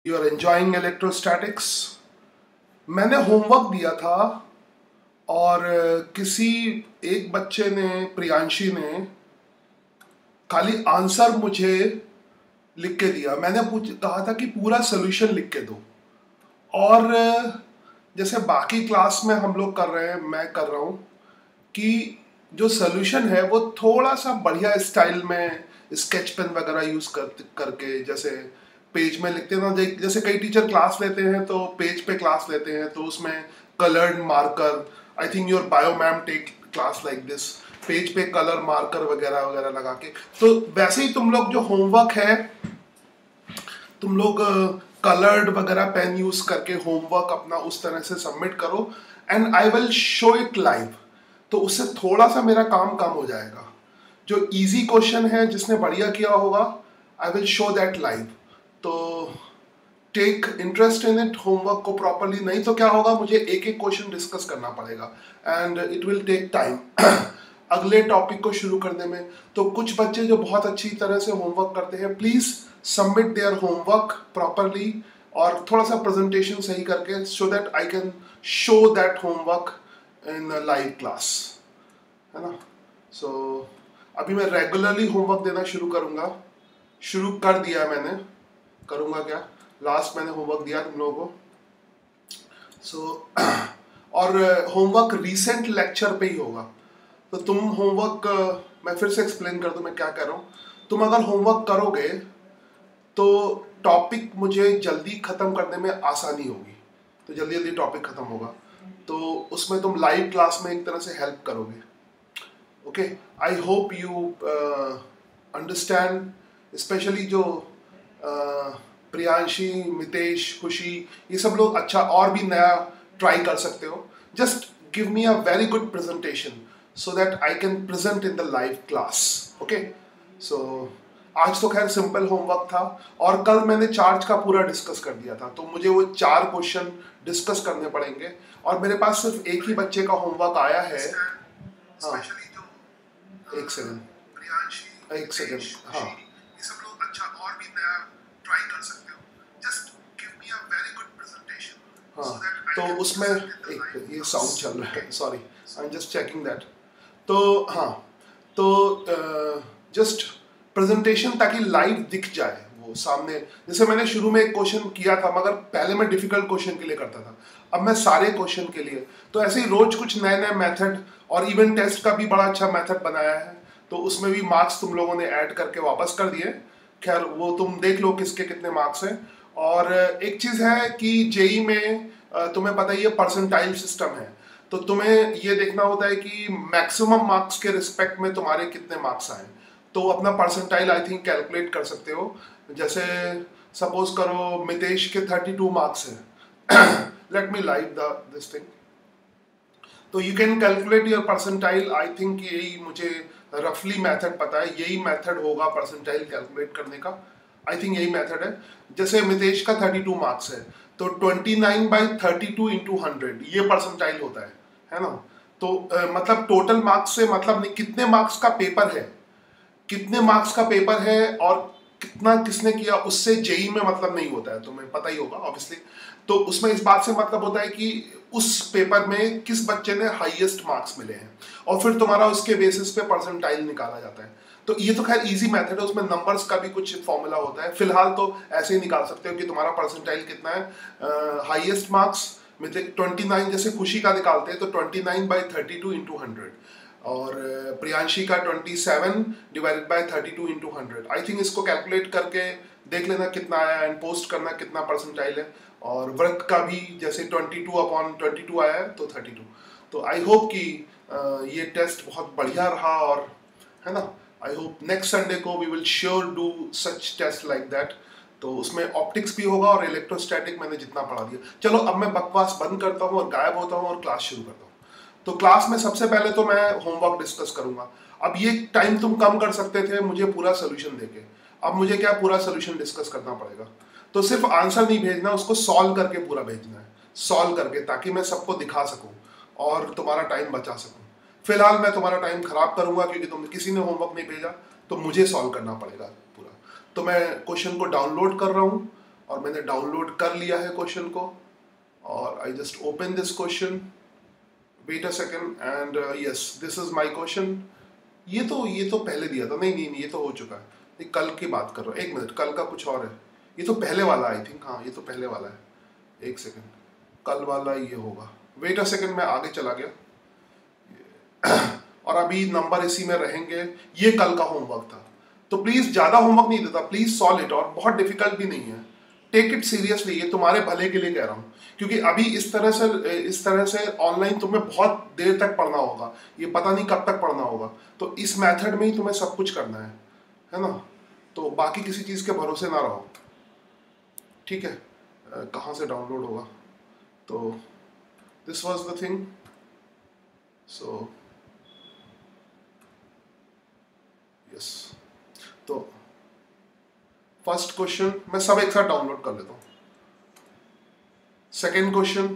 You are enjoying electrostatics. मैंने homework दिया था और किसी एक बच्चे ने, प्रियांशी ने, खाली आंसर मुझे लिख के दिया। मैंने कहा था कि पूरा सोल्यूशन लिख के दो। और जैसे बाकी क्लास में हम लोग कर रहे हैं, मैं कर रहा हूँ कि जो सोल्यूशन है वो थोड़ा सा बढ़िया स्टाइल में स्केच पेन वगैरह यूज करके, जैसे पेज में लिखते हैं ना, जैसे कई टीचर क्लास लेते हैं तो पेज पे क्लास लेते हैं तो उसमें coloured marker, I think your bio ma'am take class like this, page पे कलर मार्कर वगैरह वगैरह लगा के। तो वैसे ही तुम लोग जो होमवर्क है, तुम लोग कलर्ड वगैरह पेन यूज करके होमवर्क अपना उस तरह से सबमिट करो and I will show it live. तो उससे थोड़ा सा मेरा काम कम हो जाएगा। जो इजी क्वेश्चन है जिसने बढ़िया किया होगा, I will show that live. तो take interest in it, homework को प्रॉपरली, नहीं तो क्या होगा, मुझे एक एक क्वेश्चन डिस्कस करना पड़ेगा and it will take time अगले टॉपिक को शुरू करने में। तो कुछ बच्चे जो बहुत अच्छी तरह से होमवर्क करते हैं, please submit their homework properly और थोड़ा सा प्रेजेंटेशन सही करके, सो that I can show that homework in live class, है ना। सो अभी मैं रेगुलरली होमवर्क देना शुरू करूंगा। शुरू कर दिया है मैंने, करूंगा क्या, लास्ट मैंने होमवर्क दिया तुम लोगों को। सो और होमवर्क रीसेंट लेक्चर पे ही होगा। तो तुम होमवर्क, मैं फिर से एक्सप्लेन कर दूं मैं क्या कह रहा हूँ। तुम अगर होमवर्क करोगे तो टॉपिक मुझे जल्दी खत्म करने में आसानी होगी, तो जल्दी जल्दी टॉपिक खत्म होगा। तो उसमें तुम लाइव क्लास में एक तरह से हेल्प करोगे। Okay, I hope you understand. Specially जो प्रियांशी, मितेश, खुशी, ये सब लोग अच्छा और भी नया ट्राई कर सकते हो। Just give me a very good presentation so that I can present in the live class. Okay, so आज तो खैर सिंपल होमवर्क था और कल मैंने चार्ज का पूरा डिस्कस कर दिया था, तो मुझे वो 4 क्वेश्चन डिस्कस करने पड़ेंगे और मेरे पास सिर्फ एक ही बच्चे का होमवर्क आया है। हाँ, एक सेकंड, एक सेकंड। हाँ, ये सब लोग अच्छा और भी नया ट्राई कर सकते हो। Just give me a very good presentation. हाँ, तो उसमें एक ये साउंड चल रहा है, sorry, I am just checking that. तो हाँ, तो जस्ट प्रेजेंटेशन ताकि लाइव दिख जाए वो सामने। जैसे मैंने शुरू में एक क्वेश्चन किया था, मगर पहले मैं डिफिकल्ट क्वेश्चन के लिए करता था, अब मैं सारे क्वेश्चन के लिए। तो ऐसे ही रोज कुछ नए नए मेथड, और इवन टेस्ट का भी बड़ा अच्छा मेथड बनाया है, तो उसमें भी मार्क्स तुम लोगों ने ऐड करके वापस कर दिए। खैर वो तुम देख लो किसके कितने मार्क्स हैं। और एक चीज़ है कि जेई में तुम्हें पता ही है परसेंटाइल सिस्टम है, तो तुम्हें ये देखना होता है कि मैक्सिमम मार्क्स के रिस्पेक्ट में तुम्हारे कितने मार्क्स आए। तो अपना परसेंटाइल आई थिंक कैलकुलेट कर सकते हो। जैसे सपोज करो मितेश के 32 मार्क्स है let me live this thing. तो you can calculate your percentile. I think यही मुझे रफली मेथड पता है, यही मेथड होगा परसेंटाइल कैलकुलेट करने का। आई थिंक यही मेथड है। जैसे मितेश का 32 मार्क्स है, तो 29/32 इंटू 100 ये परसेंटाइल होता है ना। तो मतलब टोटल मार्क्स से मतलब नहीं, कितने मार्क्स का पेपर है, कितने मार्क्स का पेपर है और कितना किसने किया, उससे जेई में मतलब नहीं होता है, तुम्हें पता ही होगा ऑब्वियसली। तो उसमें इस बात से मतलब होता है कि उस पेपर में किस बच्चे ने हाईएस्ट मार्क्स मिले हैं, और फिर तुम्हारा उसके बेसिस पे परसेंटाइल निकाला जाता है। तो ये तो खैर इजी मेथड है, उसमें नंबर्स का भी कुछ फॉर्मूला होता है। फिलहाल तो ऐसे ही निकाल सकते हो कि तुम्हारा परसेंटाइल कितना है। हाईएस्ट मार्क्स 29, जैसे खुशी का निकालते हैं तो 29/32 इंटू 100, और प्रियांशी का 27/32 इंटू 100। आई थिंक इसको कैलकुलेट करके देख लेना कितना आया एंड पोस्ट करना कितना परसेंटाइल है। और वर्क का भी जैसे 22/22 आया है तो 32। तो आई होप कि ये टेस्ट बहुत बढ़िया रहा, और है ना, आई होप नेक्स्ट संडे को we will sure do such test like that. तो उसमें ऑप्टिक्स भी होगा और इलेक्ट्रोस्टैटिक मैंने जितना पढ़ा दिया। चलो अब मैं बकवास बंद करता हूँ और गायब होता हूँ और क्लास शुरू करता हूँ। तो क्लास में सबसे पहले तो मैं होमवर्क डिस्कस करूंगा। अब ये टाइम तुम कम कर सकते थे मुझे पूरा सोल्यूशन देके, अब मुझे क्या पूरा सोल्यूशन डिस्कस करना पड़ेगा। तो सिर्फ आंसर नहीं भेजना, उसको सॉल्व करके पूरा भेजना है, सॉल्व करके, ताकि मैं सबको दिखा सकूं और तुम्हारा टाइम बचा सकूं। फिलहाल मैं तुम्हारा टाइम खराब करूंगा क्योंकि तुम किसी ने होमवर्क नहीं भेजा, तो मुझे सॉल्व करना पड़ेगा पूरा। तो मैं क्वेश्चन को डाउनलोड कर रहा हूँ और मैंने डाउनलोड कर लिया है क्वेश्चन को, और I just open this question, wait a second, and yes this is my question. ये तो पहले दिया था, नहीं ये तो हो चुका है, ये कल की बात कर रहा हूँ, एक मिनट, कल का कुछ और है, ये तो पहले वाला आई थिंक, हाँ ये तो पहले वाला है, एक सेकेंड, कल वाला ये होगा, वेट अ सेकेंड, मैं आगे चला गया और अभी नंबर इसी में रहेंगे। ये कल का होमवर्क था, तो प्लीज ज्यादा होमवर्क नहीं देता, प्लीज सॉल्व इट, और बहुत डिफिकल्ट भी नहीं है, टेक इट सीरियसली, ये तुम्हारे भले के लिए कह रहा हूँ, क्योंकि अभी इस तरह से ऑनलाइन तुम्हें बहुत देर तक पढ़ना होगा, ये पता नहीं कब तक पढ़ना होगा, तो इस मेथड में ही तुम्हें सब कुछ करना है ना, तो बाकी किसी चीज़ के भरोसे ना रहो, ठीक है। कहाँ से डाउनलोड होगा, तो this was the thing, so yes, तो फर्स्ट क्वेश्चन मैं सब एक साथ डाउनलोड कर लेता हूँ, सेकेंड क्वेश्चन,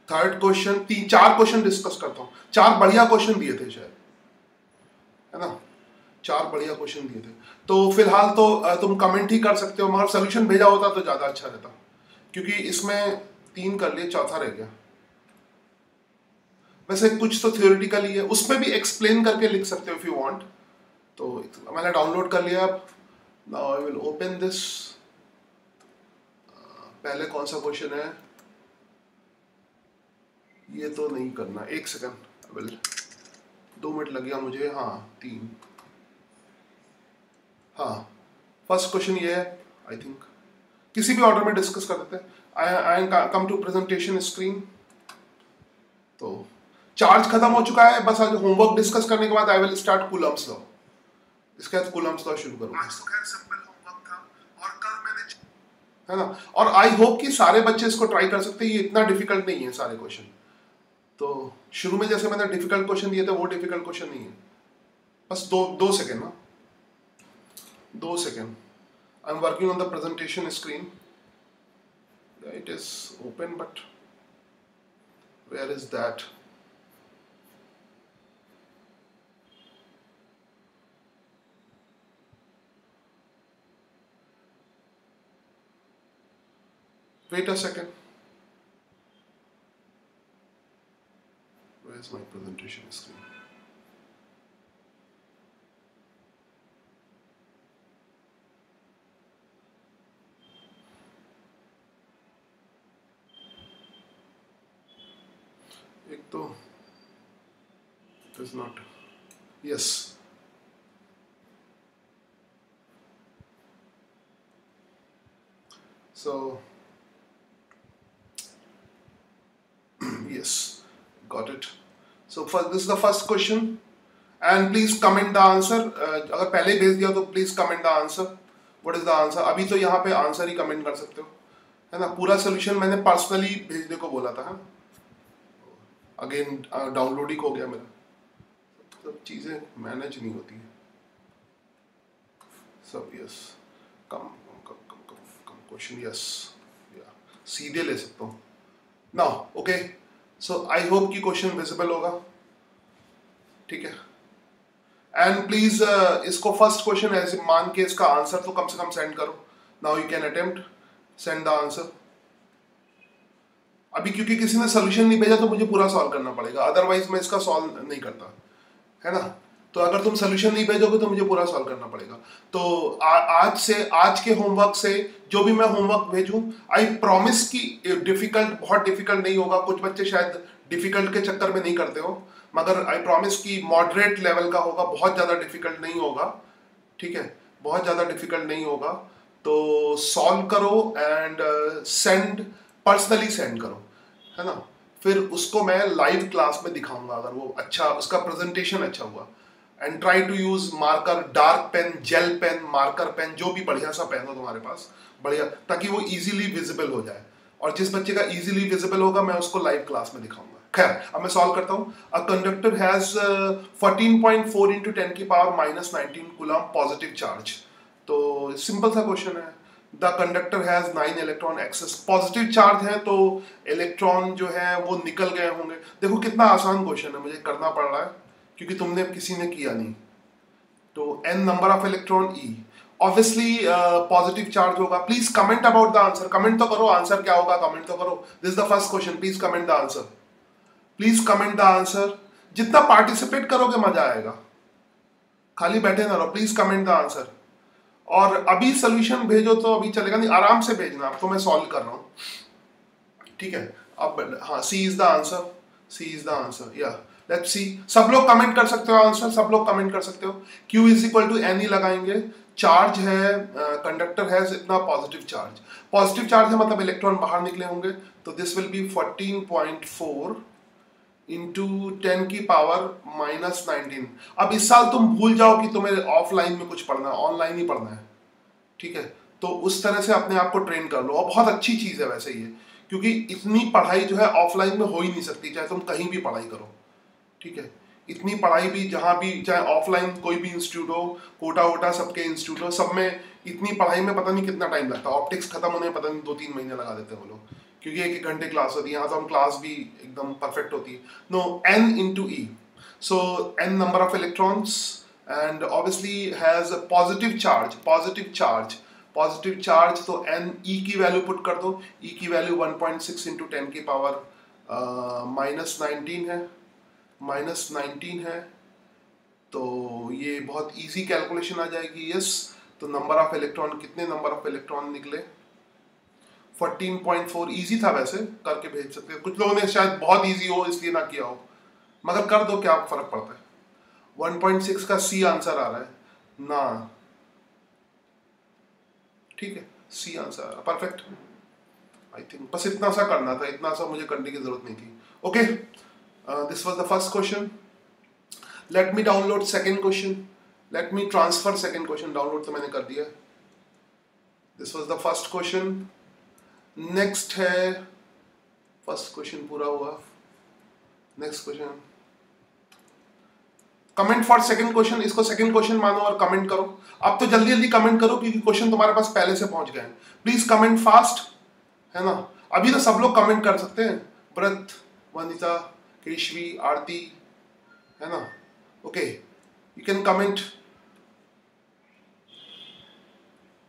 थर्ड क्वेश्चन, चार क्वेश्चन डिस्कस करता हूँ, चार बढ़िया क्वेश्चन दिए थे शायद, है ना, चार बढ़िया क्वेश्चन दिए थे, तो फिलहाल तो तुम कमेंट ही कर सकते हो, मगर सोल्यूशन भेजा होता तो ज़्यादा अच्छा रहता, क्योंकि इसमें 3 कर लिए, चौथा रह गया। वैसे कुछ तो थियोरिटिकली है, उसमें भी एक्सप्लेन करके लिख सकते हो इफ यू वांट, तो मैंने डाउनलोड कर लिया, अब now I will open this. पहले कौन सा क्वेश्चन है, ये तो नहीं करना, एक सेकंड, विल 2 मिनट लग गया मुझे, हाँ 3, हाँ फर्स्ट क्वेश्चन ये है, आई थिंक किसी भी ऑर्डर में डिस्कस कर देते हैं। आई कम टू प्रेजेंटेशन स्क्रीन, तो चार्ज खत्म हो चुका है, बस आज होमवर्क डिस्कस करने के बाद I will start Coulomb's law, इसके बाद कूलम्स लॉ शुरू करूंगा। आज तो खैर सिंपल होमवर्क था, और कल मैंने, है ना, और आई होप कि सारे बच्चे इसको ट्राई कर सकते हैं, ये इतना डिफिकल्ट नहीं है सारे क्वेश्चन, तो शुरू में जैसे मैंने डिफिकल्ट क्वेश्चन दिए थे वो डिफिकल्ट क्वेश्चन नहीं है, बस दो सेकेंड ना, 2 सेकेंड, I am working on the presentation screen, it is open but where is that, wait a second, where is my presentation screen? एक तो it is not, yes, so yes, got it, so first, this is the first question and please comment the answer, अगर पहले भेज दिया तो please comment the answer, what is the answer, अभी तो यहाँ पे आंसर ही कमेंट कर सकते हो, है ना, पूरा सोल्यूशन मैंने पर्सनली भेजने को बोला था, अगेन डाउनलोड ही हो गया मेरा, सब चीज़ें मैनेज नहीं होती है सब, यस, कम क्वेश्चन, यस, सीधे ले सकता हूँ ना, ओके, सो आई होप कि क्वेश्चन विजिबल होगा, ठीक है, एंड प्लीज इसको फर्स्ट क्वेश्चन ऐसे मान के इसका आंसर तो कम से कम सेंड करो, now you can attempt send the answer, अभी क्योंकि किसी ने सोल्यूशन नहीं भेजा तो मुझे पूरा सॉल्व करना पड़ेगा, अदरवाइज मैं इसका सॉल्व नहीं करता, है ना, तो अगर तुम सोल्यूशन नहीं भेजोगे तो मुझे पूरा सॉल्व करना पड़ेगा, तो आज के होमवर्क से जो भी मैं होमवर्क भेजूं, आई प्रॉमिस कि बहुत डिफिकल्ट नहीं होगा, कुछ बच्चे शायद डिफिकल्ट के चक्कर में नहीं करते हो, मगर आई प्रॉमिस कि मॉडरेट लेवल का होगा, बहुत ज़्यादा डिफिकल्ट नहीं होगा, ठीक है, बहुत ज़्यादा डिफिकल्ट नहीं होगा, तो सॉल्व करो एंड सेंड, पर्सनली सेंड करो, है ना, फिर उसको मैं लाइव क्लास में दिखाऊंगा अगर वो अच्छा, उसका प्रेजेंटेशन अच्छा हुआ, and try to use marker, dark pen, gel pen, marker pen, जो भी बढ़िया सा पेन हो तुम्हारे पास, बढ़िया, ताकि वो इजीली विजिबल हो जाए, और जिस बच्चे का इजीली विजिबल होगा मैं उसको लाइव क्लास में दिखाऊंगा। खैर अब मैं सॉल्व करता हूँ, अ कंडक्टर हैज 14.4 इंटू 10 की पावर -19 कूलम पॉजिटिव चार्ज, तो सिंपल सा क्वेश्चन है, the conductor has 9 electron excess, positive charge है तो इलेक्ट्रॉन जो है वो निकल गए होंगे, देखो कितना आसान क्वेश्चन है, मुझे करना पड़ रहा है क्योंकि तुमने किसी ने किया नहीं, तो n number of electron E, obviously positive charge होगा. Please comment about the answer. Comment तो करो, आंसर क्या होगा कमेंट तो करो. This is the first question. Please comment the answer. Please comment the answer. जितना पार्टिसिपेट करोगे मजा आएगा. खाली बैठे ना रहो. Please comment the answer. और अभी सोल्यूशन भेजो तो अभी चलेगा नहीं, आराम से भेजना. अब तो मैं सॉल्व कर रहा हूँ, ठीक है. अब हाँ, C is the answer. C is the answer. या लेट्स सी. सब लोग कमेंट कर सकते हो आंसर. सब लोग कमेंट कर सकते हो. Q is equal to N ही लगाएंगे. चार्ज है, कंडक्टर है इतना पॉजिटिव चार्ज. पॉजिटिव चार्ज है मतलब इलेक्ट्रॉन बाहर निकले होंगे. तो दिस विल बी 14.4 इंटू 10 की पावर माइनस 19. अब इस साल तुम भूल जाओ कि तुम्हें ऑफलाइन में कुछ पढ़ना है, ऑनलाइन ही पढ़ना है, ठीक है. तो उस तरह से अपने आप को ट्रेन कर लो. और बहुत अच्छी चीज है वैसे ये, क्योंकि इतनी पढ़ाई जो है ऑफलाइन में हो ही नहीं सकती, चाहे तुम कहीं भी पढ़ाई करो, ठीक है. इतनी पढ़ाई भी जहाँ भी, चाहे ऑफलाइन कोई भी इंस्टीट्यूट हो, कोटा वोटा सबके इंस्टीट्यूट हो, सब में इतनी पढ़ाई में पता नहीं कितना टाइम लगता है. ऑप्टिक्स खत्म होने में पता नहीं 2-3 महीने लगा देते हैं वो लोग, क्योंकि 1-1 घंटे क्लास होती है. यहाँ तो हम क्लास भी एकदम परफेक्ट होती है. No, n into E. So n number of electrons and obviously has a positive charge. Positive charge तो n e की वैल्यू पुट कर दो. e की वैल्यू 1.6 इंटू 10 की पावर माइनस 19 है. तो ये बहुत इजी कैलकुलेशन आ जाएगी. यस, तो नंबर ऑफ इलेक्ट्रॉन, कितने नंबर ऑफ इलेक्ट्रॉन निकले? 14.4. इजी था वैसे, करके भेज सकते हैं. कुछ लोगों ने शायद बहुत इजी हो इसलिए ना किया हो, मगर कर दो, क्या फर्क पड़ता है. 1.6 का सी आंसर आ रहा है ना, ठीक है. सी आंसर आ रहा, परफेक्ट. आई थिंक बस इतना सा करना था, इतना सा मुझे करने की जरूरत नहीं थी. Okay, this was the first question. Let me download second question. Let me transfer second question. Download तो मैंने कर दिया. This was the first question. Next है, फर्स्ट क्वेश्चन पूरा हुआ. Next question, comment for second question. इसको second question मानो और कमेंट करो. अब तो जल्दी जल्दी कमेंट करो, क्योंकि क्वेश्चन तुम्हारे पास पहले से पहुंच गए हैं. प्लीज कमेंट फास्ट, है ना. अभी तो सब लोग कमेंट कर सकते हैं. व्रत, वनिता, केशवी, आरती, है ना. Okay, you can comment.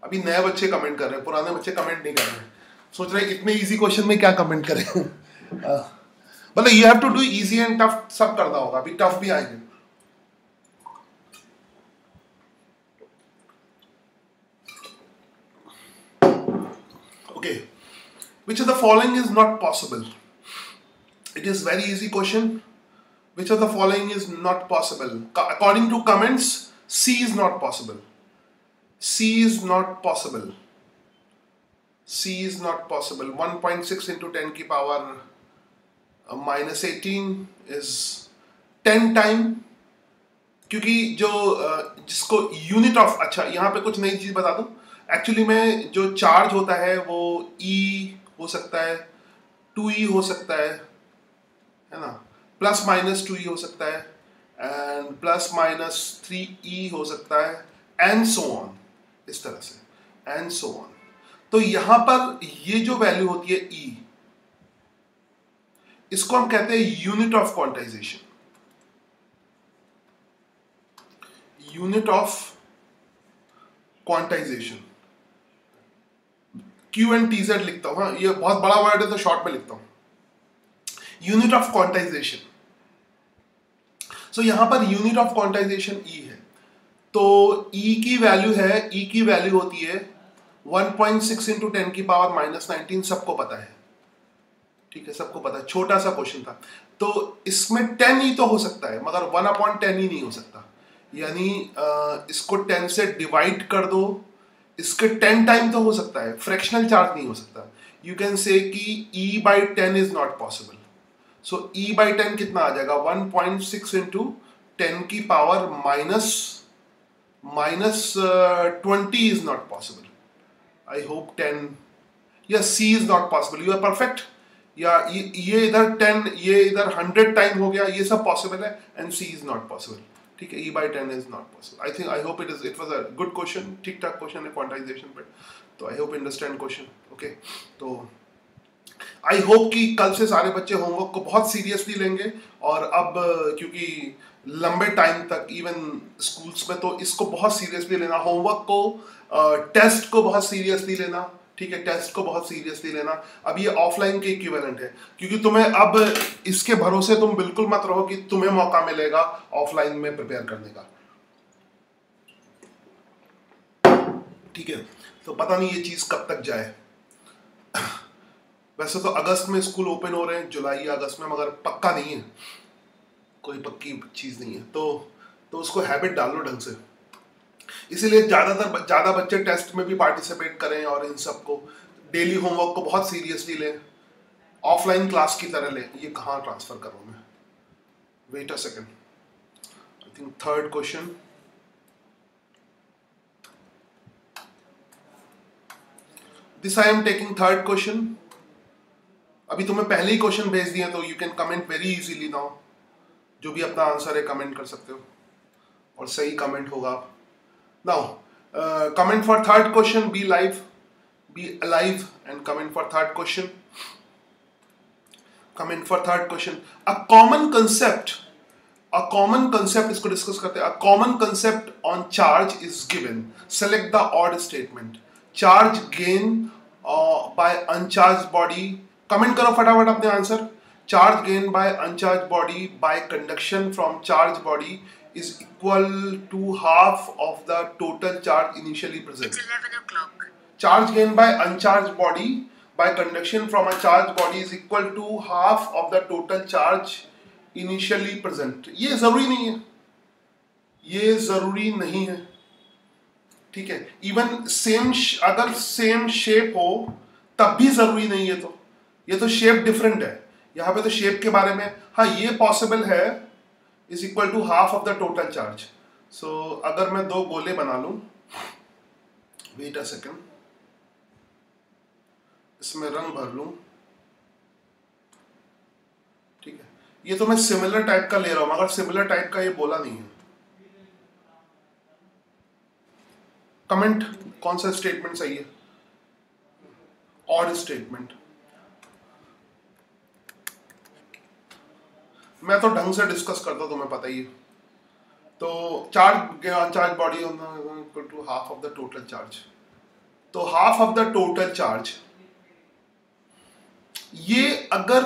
अभी नए बच्चे कमेंट कर रहे हैं, पुराने बच्चे कमेंट नहीं कर रहे हैं. सोच रहे हैं इतने इजी क्वेश्चन में क्या कमेंट करें. मतलब you have to do easy and tough, सब करना होगा. अभी टफ भी आएंगे. Okay, which of the following is not possible? It is very easy question. Which of the following is not possible? According to comments, C is not possible. C is not possible. C is not possible. 1.6 into 10 की power minus 18 is 10 time. क्योंकि जो जिसको unit of, अच्छा यहाँ पे कुछ नई चीज बता दूं. एक्चुअली में जो चार्ज होता है वो E हो सकता है, 2E हो सकता है ना, प्लस माइनस 2E हो सकता है, एंड प्लस माइनस 3E हो सकता है, एंड सो ऑन. इस तरह से, एंड सो ऑन. तो यहां पर ये जो वैल्यू होती है E, इसको हम कहते हैं unit of quantization. Unit of quantization, Q and TZ लिखता हूं. हाँ, ये बहुत बड़ा वर्ड है तो शॉर्ट में लिखता हूं. Unit of quantization. सो यहां per unit of quantization E है. तो E की वैल्यू है, E की वैल्यू होती है 1.6 इंटू 10 की पावर माइनस 19. सबको पता है, ठीक है, सबको पता है. छोटा सा क्वेश्चन था. तो इसमें 10 ही तो हो सकता है, मगर 1/10 ही नहीं हो सकता. यानी इसको 10 से डिवाइड कर दो, इसके 10 टाइम तो हो सकता है, फ्रैक्शनल चार्ज नहीं हो सकता. यू कैन से कि E/10 is not possible. So E/10 कितना आ जाएगा? 1.6 इंटू 10 की power minus 20 is not possible. I hope 10, या C is not possible. You are perfect. या ये इधर 10, ये इधर 100 टाइम हो गया, ये सब पॉसिबल है, and C is not possible. ठीक है, E/10 is not possible. I hope it was a good question. ठीक ठाक क्वेश्चन है क्वांटाइजेशन पे. तो I hope understand question. Okay, तो आई होप कि कल से सारे बच्चे होमवर्क को बहुत सीरियसली लेंगे, और अब क्योंकि लंबे टाइम तक इवन स्कूल्स में तो इसको बहुत सीरियसली लेना, होमवर्क को, टेस्ट को बहुत सीरियसली लेना, ठीक है, टेस्ट को बहुत सीरियसली लेना। अब ये ऑफलाइन के इक्विवेलेंट है, क्योंकि तुम्हें अब इसके भरोसे तुम बिल्कुल मत रहो कि तुम्हें मौका मिलेगा ऑफलाइन में प्रिपेयर करने का, ठीक है। तो पता नहीं ये चीज कब तक जाए। वैसे तो अगस्त में स्कूल ओपन हो रहे हैं, जुलाई या अगस्त में, मगर पक्का नहीं है, कोई पक्की चीज नहीं है। तो उसको हैबिट डालो ढंग से। इसीलिए ज्यादा बच्चे टेस्ट में भी पार्टिसिपेट करें और इन सबको डेली होमवर्क को बहुत सीरियसली लें, ऑफलाइन क्लास की तरह लें। ये कहाँ ट्रांसफर करूँ मैं, wait a second, I think third question. This I am taking third question. अभी तुम्हें पहले ही क्वेश्चन भेज दिए, तो you can comment very easily now. जो भी अपना आंसर है कमेंट कर सकते हो, और सही कमेंट होगा। Now comment for third question, be alive and comment for third question. Comment for third question. A common concept इसको डिस्कस करते हैं। A common concept on charge is given. Select the odd statement. Charge gain by uncharged body. Comment करो फटाफट अपने answer. Charge gain by uncharge body by conduction from charge body is equal to half of the total charge initially present. It's 11 o'clock. Charge gain by uncharged body by conduction from a charged body is equal to half of the total charge initially present. ये जरूरी नहीं है, ये जरूरी नहीं है, ठीक है। इवन अगर सेम शेप हो तब भी जरूरी नहीं है। तो ये तो शेप डिफरेंट है, यहाँ पे तो शेप के बारे में, हाँ ये पॉसिबल है, is equal to half of the total charge. So अगर मैं दो गोले बना लूं, वेट अ सेकेंड, इसमें रंग भर लूं, ठीक है। ये तो मैं सिमिलर टाइप का ले रहा हूं, मगर सिमिलर टाइप का ये बोला नहीं है। कमेंट कौन सा स्टेटमेंट सही है, ऑड स्टेटमेंट। मैं तो ढंग से डिस्कस करता हूं, तुम्हें पता ही है। तो charge body equal to half of the total charge. तो half of the total charge, ये अगर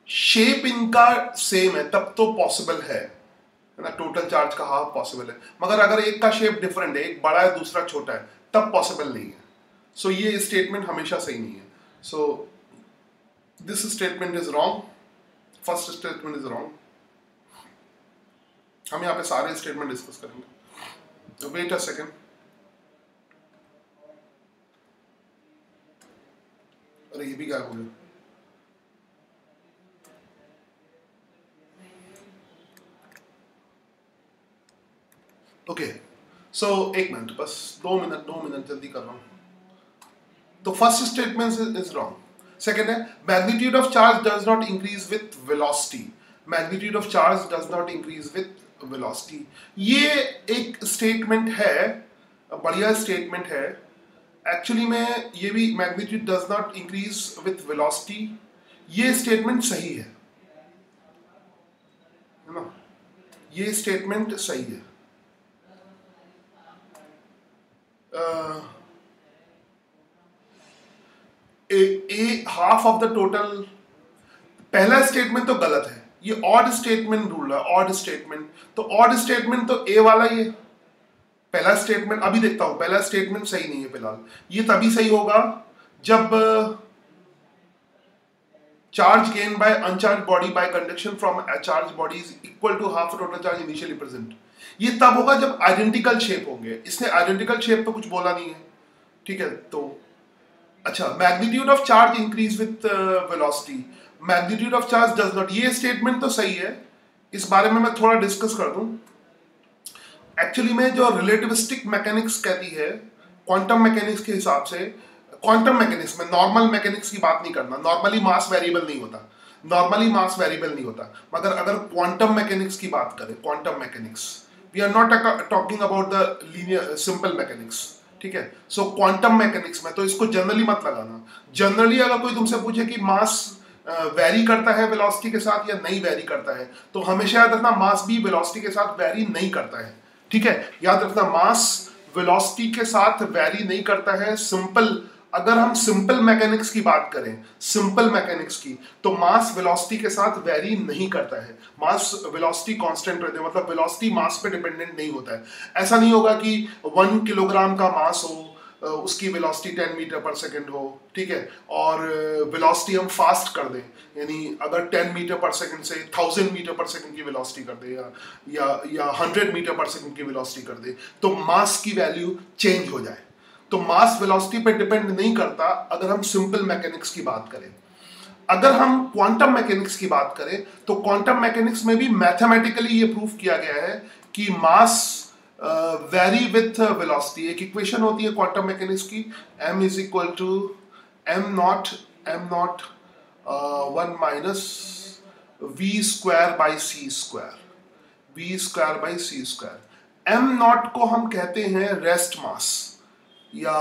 शेप इनका सेम है तब तो पॉसिबल है ना, टोटल चार्ज का हाफ पॉसिबल है। मगर अगर एक का शेप डिफरेंट है, एक बड़ा है दूसरा छोटा है, तब पॉसिबल नहीं है। सो ये स्टेटमेंट हमेशा सही नहीं है। सो this statement is wrong. First statement is wrong. हम यहाँ पे सारे स्टेटमेंट डिस्कस करेंगे। वेट अ सेकेंड, अरे ये भी क्या हो गया। ओके, सो एक मिनट, बस 2 मिनट जल्दी कर रहा हूँ। तो first statement is wrong. Second है, magnitude of charge does not increase with velocity. Magnitude of charge does not increase with velocity, ये एक स्टेटमेंट है, बढ़िया स्टेटमेंट है। एक्चुअली में ये भी magnitude does not increase with velocity, ये स्टेटमेंट सही है ना, ये स्टेटमेंट सही है। हाफ ऑफ द टोटल, पहला स्टेटमेंट तो गलत है, ये ऑड स्टेटमेंट रूल है, ऑड स्टेटमेंट। तो ऑड स्टेटमेंट तो ए वाला ही है। पहला स्टेटमेंट अभी देखता हूं, पहला स्टेटमेंट सही नहीं है फिलहाल। ये तभी सही होगा जब charge gain by uncharge body by conduction from a charge body is equal to half total charge initially present. ये तब होगा जब आइडेंटिकल शेप होंगे। इसने आइडेंटिकल शेप तो कुछ बोला नहीं है, ठीक है। तो अच्छा, magnitude of charge increase with velocity, magnitude of charge does not, ये स्टेटमेंट तो सही है। इस बारे में मैं थोड़ा डिस्कस कर दूं। एक्चुअली में जो रिलेटिविस्टिक मैकेनिक्स कहती है, क्वांटम मैकेनिक्स के हिसाब से, क्वांटम मैकेनिक्स में नॉर्मल मैकेनिक्स की बात नहीं करना, नॉर्मली मास वेरिएबल नहीं होता, नॉर्मली मास वेरिएबल नहीं होता। मगर अगर क्वांटम मैकेनिक्स की बात करें, quantum mechanics, we are not talking about the linear simple mechanics, ठीक है। सो क्वांटम मैकेनिक्स में तो इसको जनरली मत लगाना। जनरली अगर कोई तुमसे पूछे कि मास वेरी करता है वेलोसिटी के साथ या नहीं वेरी करता है, तो हमेशा याद रखना मास भी वेलोसिटी के साथ वेरी नहीं करता है, ठीक है। याद रखना मास वेलोसिटी के साथ वेरी नहीं करता है। सिंपल, अगर हम सिंपल मैकेनिक्स की बात करें, सिंपल मैकेनिक्स की, तो मास वेलोसिटी के साथ वेरी नहीं करता है। मास वेलोसिटी कांस्टेंट रहते हैं, मतलब वेलोसिटी मास पे डिपेंडेंट नहीं होता है। ऐसा नहीं होगा कि 1 किलोग्राम का मास हो, उसकी वेलोसिटी 10 मीटर पर सेकंड हो, ठीक है, और वेलोसिटी हम फास्ट कर दें, यानी अगर 10 मीटर पर सेकंड से 1000 मीटर पर सेकंड की वेलोसिटी कर दे या 100 मीटर पर सेकंड की वेलोसिटी कर दे, तो मास की वैल्यू चेंज हो जाए। तो मास वेलोसिटी पे डिपेंड नहीं करता अगर हम सिंपल मैकेनिक्स की बात करें। अगर हम क्वांटम मैकेनिक्स की बात करें, तो क्वांटम मैकेनिक्स में भी मैथमेटिकली ये प्रूफ किया गया है कि मास वेरी विथ वेलोसिटी। एक इक्वेशन होती है क्वांटम मैकेनिक्स की, m is equal to m naught 1 minus v square by C square, v square by C square. m naught को हम कहते हैं रेस्ट मास या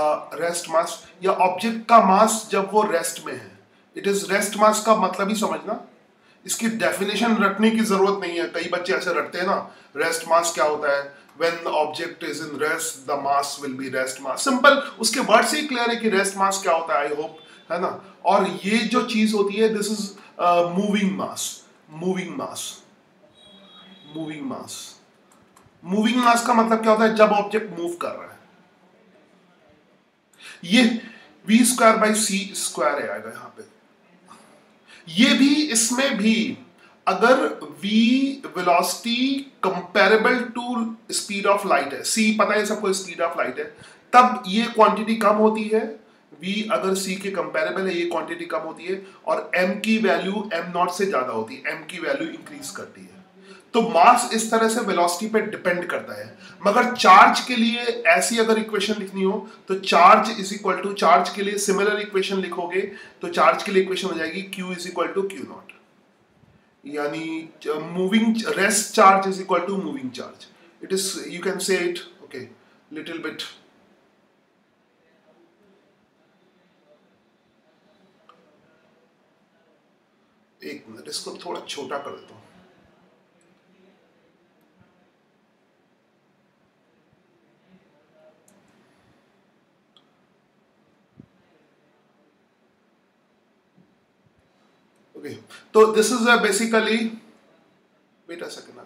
ऑब्जेक्ट का मास जब वो रेस्ट में है। इट इज रेस्ट मास का मतलब ही समझना, इसकी डेफिनेशन रटने की जरूरत नहीं है। कई बच्चे ऐसे रटते हैं ना, रेस्ट मास क्या होता है, when object is in rest the mass will be rest mass. Simple, उसके वर्ड से ही क्लियर है कि रेस्ट मास क्या होता है, आई होप, है ना। और ये जो चीज होती है, this is moving mass. Moving mass का मतलब क्या होता है, जब ऑब्जेक्ट मूव कर रहा है। ये v square by C square आएगा यहां पे। ये भी, इसमें भी अगर v velocity comparable to speed of light है, c पता है सबको स्पीड ऑफ लाइट है, तब ये क्वांटिटी कम होती है। v अगर c के कंपैरेबल है, ये क्वांटिटी कम होती है, और m की वैल्यू m नॉट से ज्यादा होती है, m की वैल्यू इंक्रीज करती है। तो मास इस तरह से वेलोसिटी पे डिपेंड करता है। मगर चार्ज के लिए ऐसी अगर इक्वेशन लिखनी हो, तो charge is equal to, charge के लिए सिमिलर इक्वेशन लिखोगे तो चार्ज के लिए इक्वेशन हो जाएगी q is equal to Q naught, यानी moving rest charge is equal to moving charge. It is, you can say it okay little bit. एक मिनट, इसको थोड़ा छोटा कर देता हूं। Okay, तो this is basically, wait a second,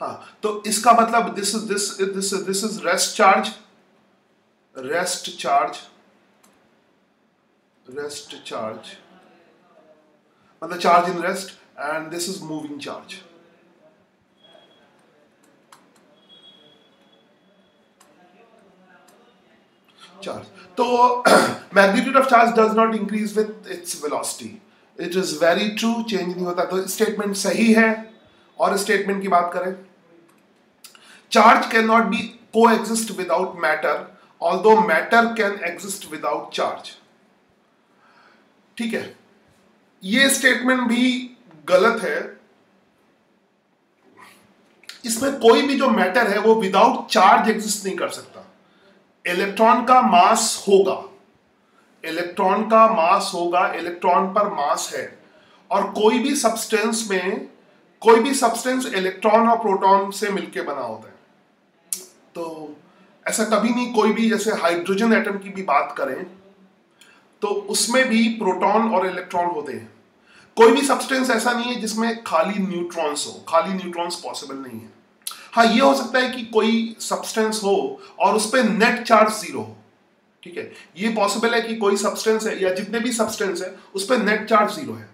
हाँ, तो इसका मतलब दिस इज रेस्ट चार्ज मतलब charge in rest, and this is moving charge. तो magnitude of charge does not increase with its velocity. It is very true, change नहीं होता। तो statement सही है। और स्टेटमेंट की बात करें, चार्ज कैन नॉट बी को exist without matter, although matter can exist without charge. ठीक है, ये स्टेटमेंट भी गलत है। इसमें कोई भी जो मैटर है वो विदाउट चार्ज एग्जिस्ट नहीं कर सकता। इलेक्ट्रॉन का मास होगा, इलेक्ट्रॉन पर मास है, और कोई भी सब्सटेंस इलेक्ट्रॉन और प्रोटॉन से मिलके बना होता है। तो ऐसा कभी नहीं, कोई भी, जैसे हाइड्रोजन एटम की भी बात करें तो उसमें भी प्रोटॉन और इलेक्ट्रॉन होते हैं। कोई भी सब्सटेंस ऐसा नहीं है जिसमें खाली न्यूट्रॉन्स हो, खाली न्यूट्रॉन्स पॉसिबल नहीं है। हाँ, ये हो सकता है कि कोई सब्सटेंस हो और उस पर नेट चार्ज 0 हो, ठीक है, ये पॉसिबल है कि कोई सब्सटेंस है या जितने भी सब्सटेंस है उस पर नेट चार्ज 0 है।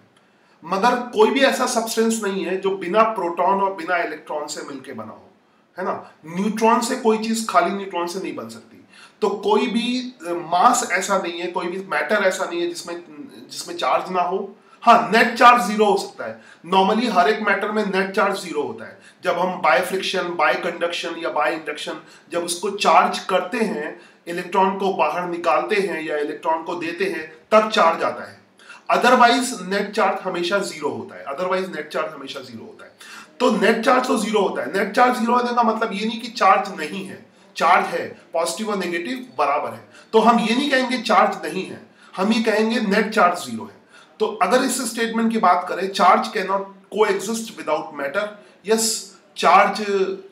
मगर कोई भी ऐसा सब्सटेंस नहीं है जो बिना प्रोटॉन और बिना इलेक्ट्रॉन से मिलके बना हो, है ना। न्यूट्रॉन से कोई चीज खाली न्यूट्रॉन से नहीं बन सकती। तो कोई भी मास ऐसा नहीं है, कोई भी मैटर ऐसा नहीं है जिसमें चार्ज ना हो। हाँ, नेट चार्ज 0 हो सकता है। नॉर्मली हर एक मैटर में नेट चार्ज 0 होता है। जब हम बाय फ्रिक्शन, बाय कंडक्शन या बाय इंडक्शन जब उसको चार्ज करते हैं, इलेक्ट्रॉन को बाहर निकालते हैं या इलेक्ट्रॉन को देते हैं, तब चार्ज आता है। अदरवाइज नेट चार्ज हमेशा 0 होता है। तो नेट चार्ज तो 0 होता है। नेट चार्ज 0 होने का मतलब ये नहीं कि चार्ज नहीं है। चार्ज है, पॉजिटिव और नेगेटिव बराबर है, तो हम ये नहीं कहेंगे चार्ज नहीं है, हम ये कहेंगे नेट चार्ज 0 है। तो अगर इस स्टेटमेंट की बात करें, charge can not coexist without matter, yes charge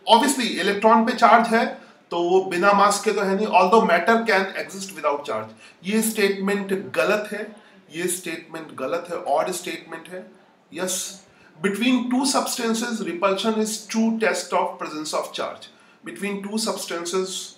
obviously electron पे चार्ज है तो वो बिना मास के तो है नहीं, although matter can exist without charge. ये स्टेटमेंट गलत है, ये स्टेटमेंट गलत है, ऑड स्टेटमेंट है। Yes, between two substances repulsion is true test of presence of charge. Between two substances,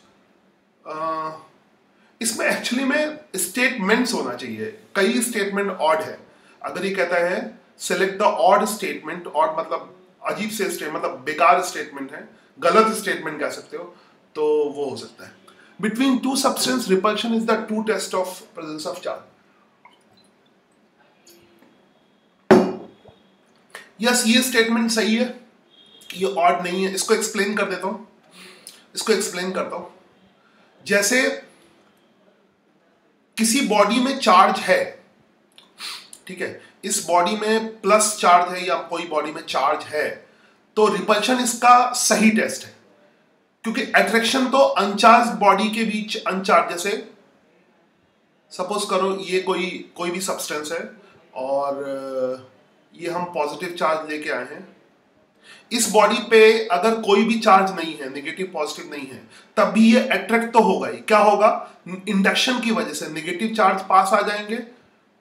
इसमें एक्चुअली में स्टेटमेंट्स होना चाहिए, कई स्टेटमेंट ऑड है। अगर ये कहता है select the odd statement, odd मतलब अजीब से स्टेटमेंट, मतलब बेकार स्टेटमेंट है, गलत स्टेटमेंट कह सकते हो, तो वो हो सकता है। Between two substance repulsion is the true test of presence of charge. Yes, ये स्टेटमेंट सही है, ये ऑड नहीं है। इसको एक्सप्लेन कर देता हूं, इसको एक्सप्लेन करता हूं। जैसे किसी बॉडी में चार्ज है, ठीक है, इस बॉडी में प्लस चार्ज है या कोई बॉडी में चार्ज है, तो रिपल्शन इसका सही टेस्ट है, क्योंकि अट्रैक्शन तो अनचार्ज बॉडी के बीच, अनचार्ज जैसे सपोज करो ये कोई भी सब्सटेंस है और ये हम पॉजिटिव चार्ज लेके आए हैं, इस बॉडी पे अगर कोई भी चार्ज नहीं है, नेगेटिव पॉजिटिव नहीं है, तब भी ये अट्रैक्ट तो होगा ही। क्या होगा, इंडक्शन की वजह से नेगेटिव चार्ज पास आ जाएंगे,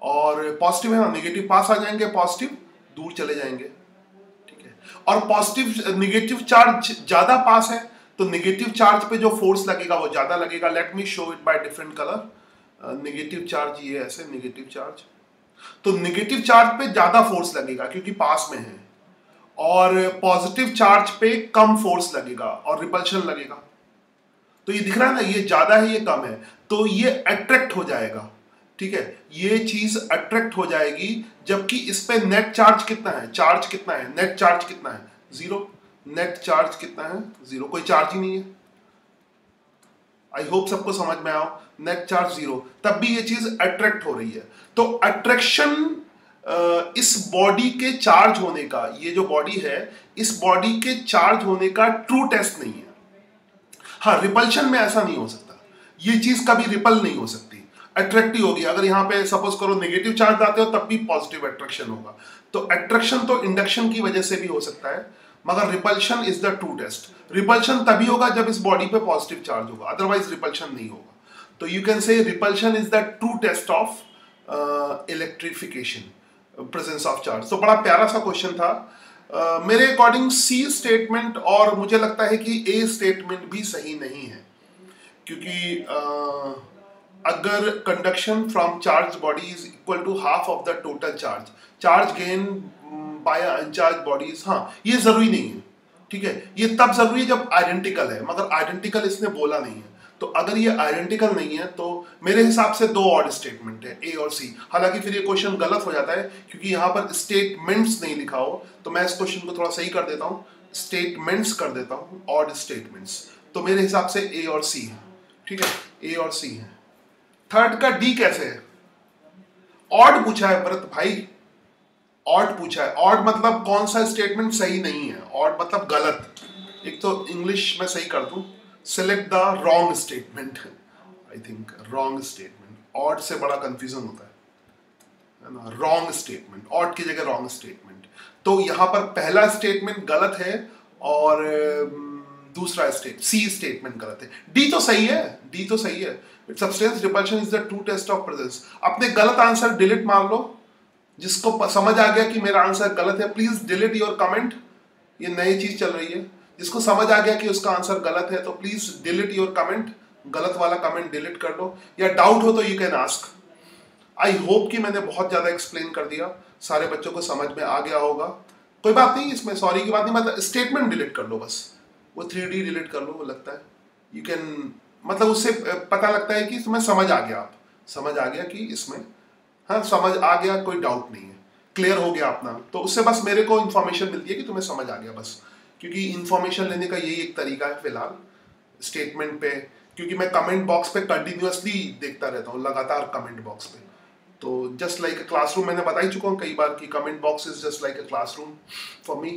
और पॉजिटिव है ना, नेगेटिव पास आ जाएंगे, पॉजिटिव दूर चले जाएंगे, ठीक है। और पॉजिटिव नेगेटिव चार्ज ज्यादा पास है तो नेगेटिव चार्ज पे जो फोर्स लगेगा वो ज्यादा लगेगा। Let me show it by different colour. Negative charge ये ऐसे, नेगेटिव चार्ज, तो नेगेटिव चार्ज पे ज्यादा फोर्स लगेगा क्योंकि पास में है, और पॉजिटिव चार्ज पे कम फोर्स लगेगा और रिपल्शन लगेगा। तो ये दिख रहा है ना, ये ज्यादा है ये कम है, तो ये अट्रैक्ट हो जाएगा, ठीक है, ये चीज अट्रैक्ट हो जाएगी। जबकि इस पे नेट चार्ज कितना है, चार्ज कितना है, नेट चार्ज कितना है, 0। नेट चार्ज कितना है, 0, कोई चार्ज ही नहीं है। आई होप सबको समझ में आओ, नेट चार्ज 0, तब भी ये चीज अट्रैक्ट हो रही है। तो अट्रैक्शन इस बॉडी के चार्ज होने का, ये जो बॉडी है इस बॉडी के चार्ज होने का ट्रू टेस्ट नहीं है। हाँ, रिपल्शन में ऐसा नहीं हो सकता, ये चीज कभी रिपल नहीं हो सकती, अट्रैक्ट ही होगी। अगर यहाँ पे सपोज करो नेगेटिव चार्ज आते हो तब भी पॉजिटिव अट्रैक्शन होगा। तो अट्रैक्शन तो इंडक्शन की वजह से भी हो सकता है, मगर repulsion is the true test. Repulsion तभी होगा जब इस बॉडी पे पॉजिटिव चार्ज होगा, अदरवाइज रिपल्शन नहीं होगा। तो you can say repulsion is the true test of electrification, presence of charge. तो बड़ा प्यारा सा क्वेश्चन था। मेरे अकॉर्डिंग सी स्टेटमेंट और मुझे लगता है कि ए स्टेटमेंट भी सही नहीं है, क्योंकि अगर conduction from charge body is equal to half of the total charge, charge gain by uncharge bodies, हाँ ये जरूरी नहीं है, ठीक है, ये तब जरूरी है जब आइडेंटिकल है, मगर आइडेंटिकल इसने बोला नहीं है। तो अगर ये आइडेंटिकल नहीं है तो मेरे हिसाब से 2 ऑड स्टेटमेंट है, ए और सी। हालांकि फिर ये क्वेश्चन गलत हो जाता है क्योंकि यहाँ पर स्टेटमेंट्स नहीं लिखा हो, तो मैं इस क्वेश्चन को थोड़ा सही कर देता हूँ, स्टेटमेंट्स कर देता हूँ, ऑड स्टेटमेंट्स। तो मेरे हिसाब से ए और सी है, ठीक है, ए और सी है। थर्ड का डी कैसे है, ऑड पूछा है व्रत भाई, ऑड पूछा है। ऑड मतलब कौन सा स्टेटमेंट सही नहीं है, ऑड मतलब गलत। एक तो इंग्लिश में सही कर दूं, select the wrong statement, I think wrong statement, odd से बड़ा कंफ्यूजन होता है ना, रॉन्ग स्टेटमेंट, ऑड की जगह रॉन्ग स्टेटमेंट। तो यहां पर पहला स्टेटमेंट गलत है और दूसरा सी स्टेटमेंट गलत है। डी तो सही है, डी तो सही है, substance repulsion is the true test of presence. अपने गलत आंसर डिलीट मार लो, जिसको समझ आ गया कि मेरा आंसर गलत है प्लीज डिलीट योर कमेंट, ये नई चीज चल रही है। जिसको समझ आ गया कि उसका आंसर गलत है तो प्लीज डिलीट योर कमेंट, गलत वाला कमेंट डिलीट कर लो, या डाउट हो तो you can ask. I hope कि मैंने बहुत ज्यादा एक्सप्लेन कर दिया, सारे बच्चों को समझ में आ गया होगा। कोई बात नहीं, इसमें सॉरी की बात नहीं, मतलब स्टेटमेंट डिलीट कर लो बस, वो 3D डिलीट कर लो, वो लगता है यू कैन, मतलब उससे पता लगता है कि तुम्हें समझ आ गया, आप समझ आ गया कि इसमें, हाँ समझ आ गया, कोई डाउट नहीं है, क्लियर हो गया अपना। तो उससे बस मेरे को इन्फॉर्मेशन मिलती है कि तुम्हें समझ आ गया बस, क्योंकि इन्फॉर्मेशन लेने का यही एक तरीका है फिलहाल स्टेटमेंट पे, क्योंकि मैं कमेंट बॉक्स पे कंटिन्यूअसली देखता रहता हूँ, लगातार कमेंट बॉक्स पे। तो जस्ट लाइक अ क्लासरूम, मैंने बता ही चुका हूँ कई बार कि comment box is just like a classroom for me.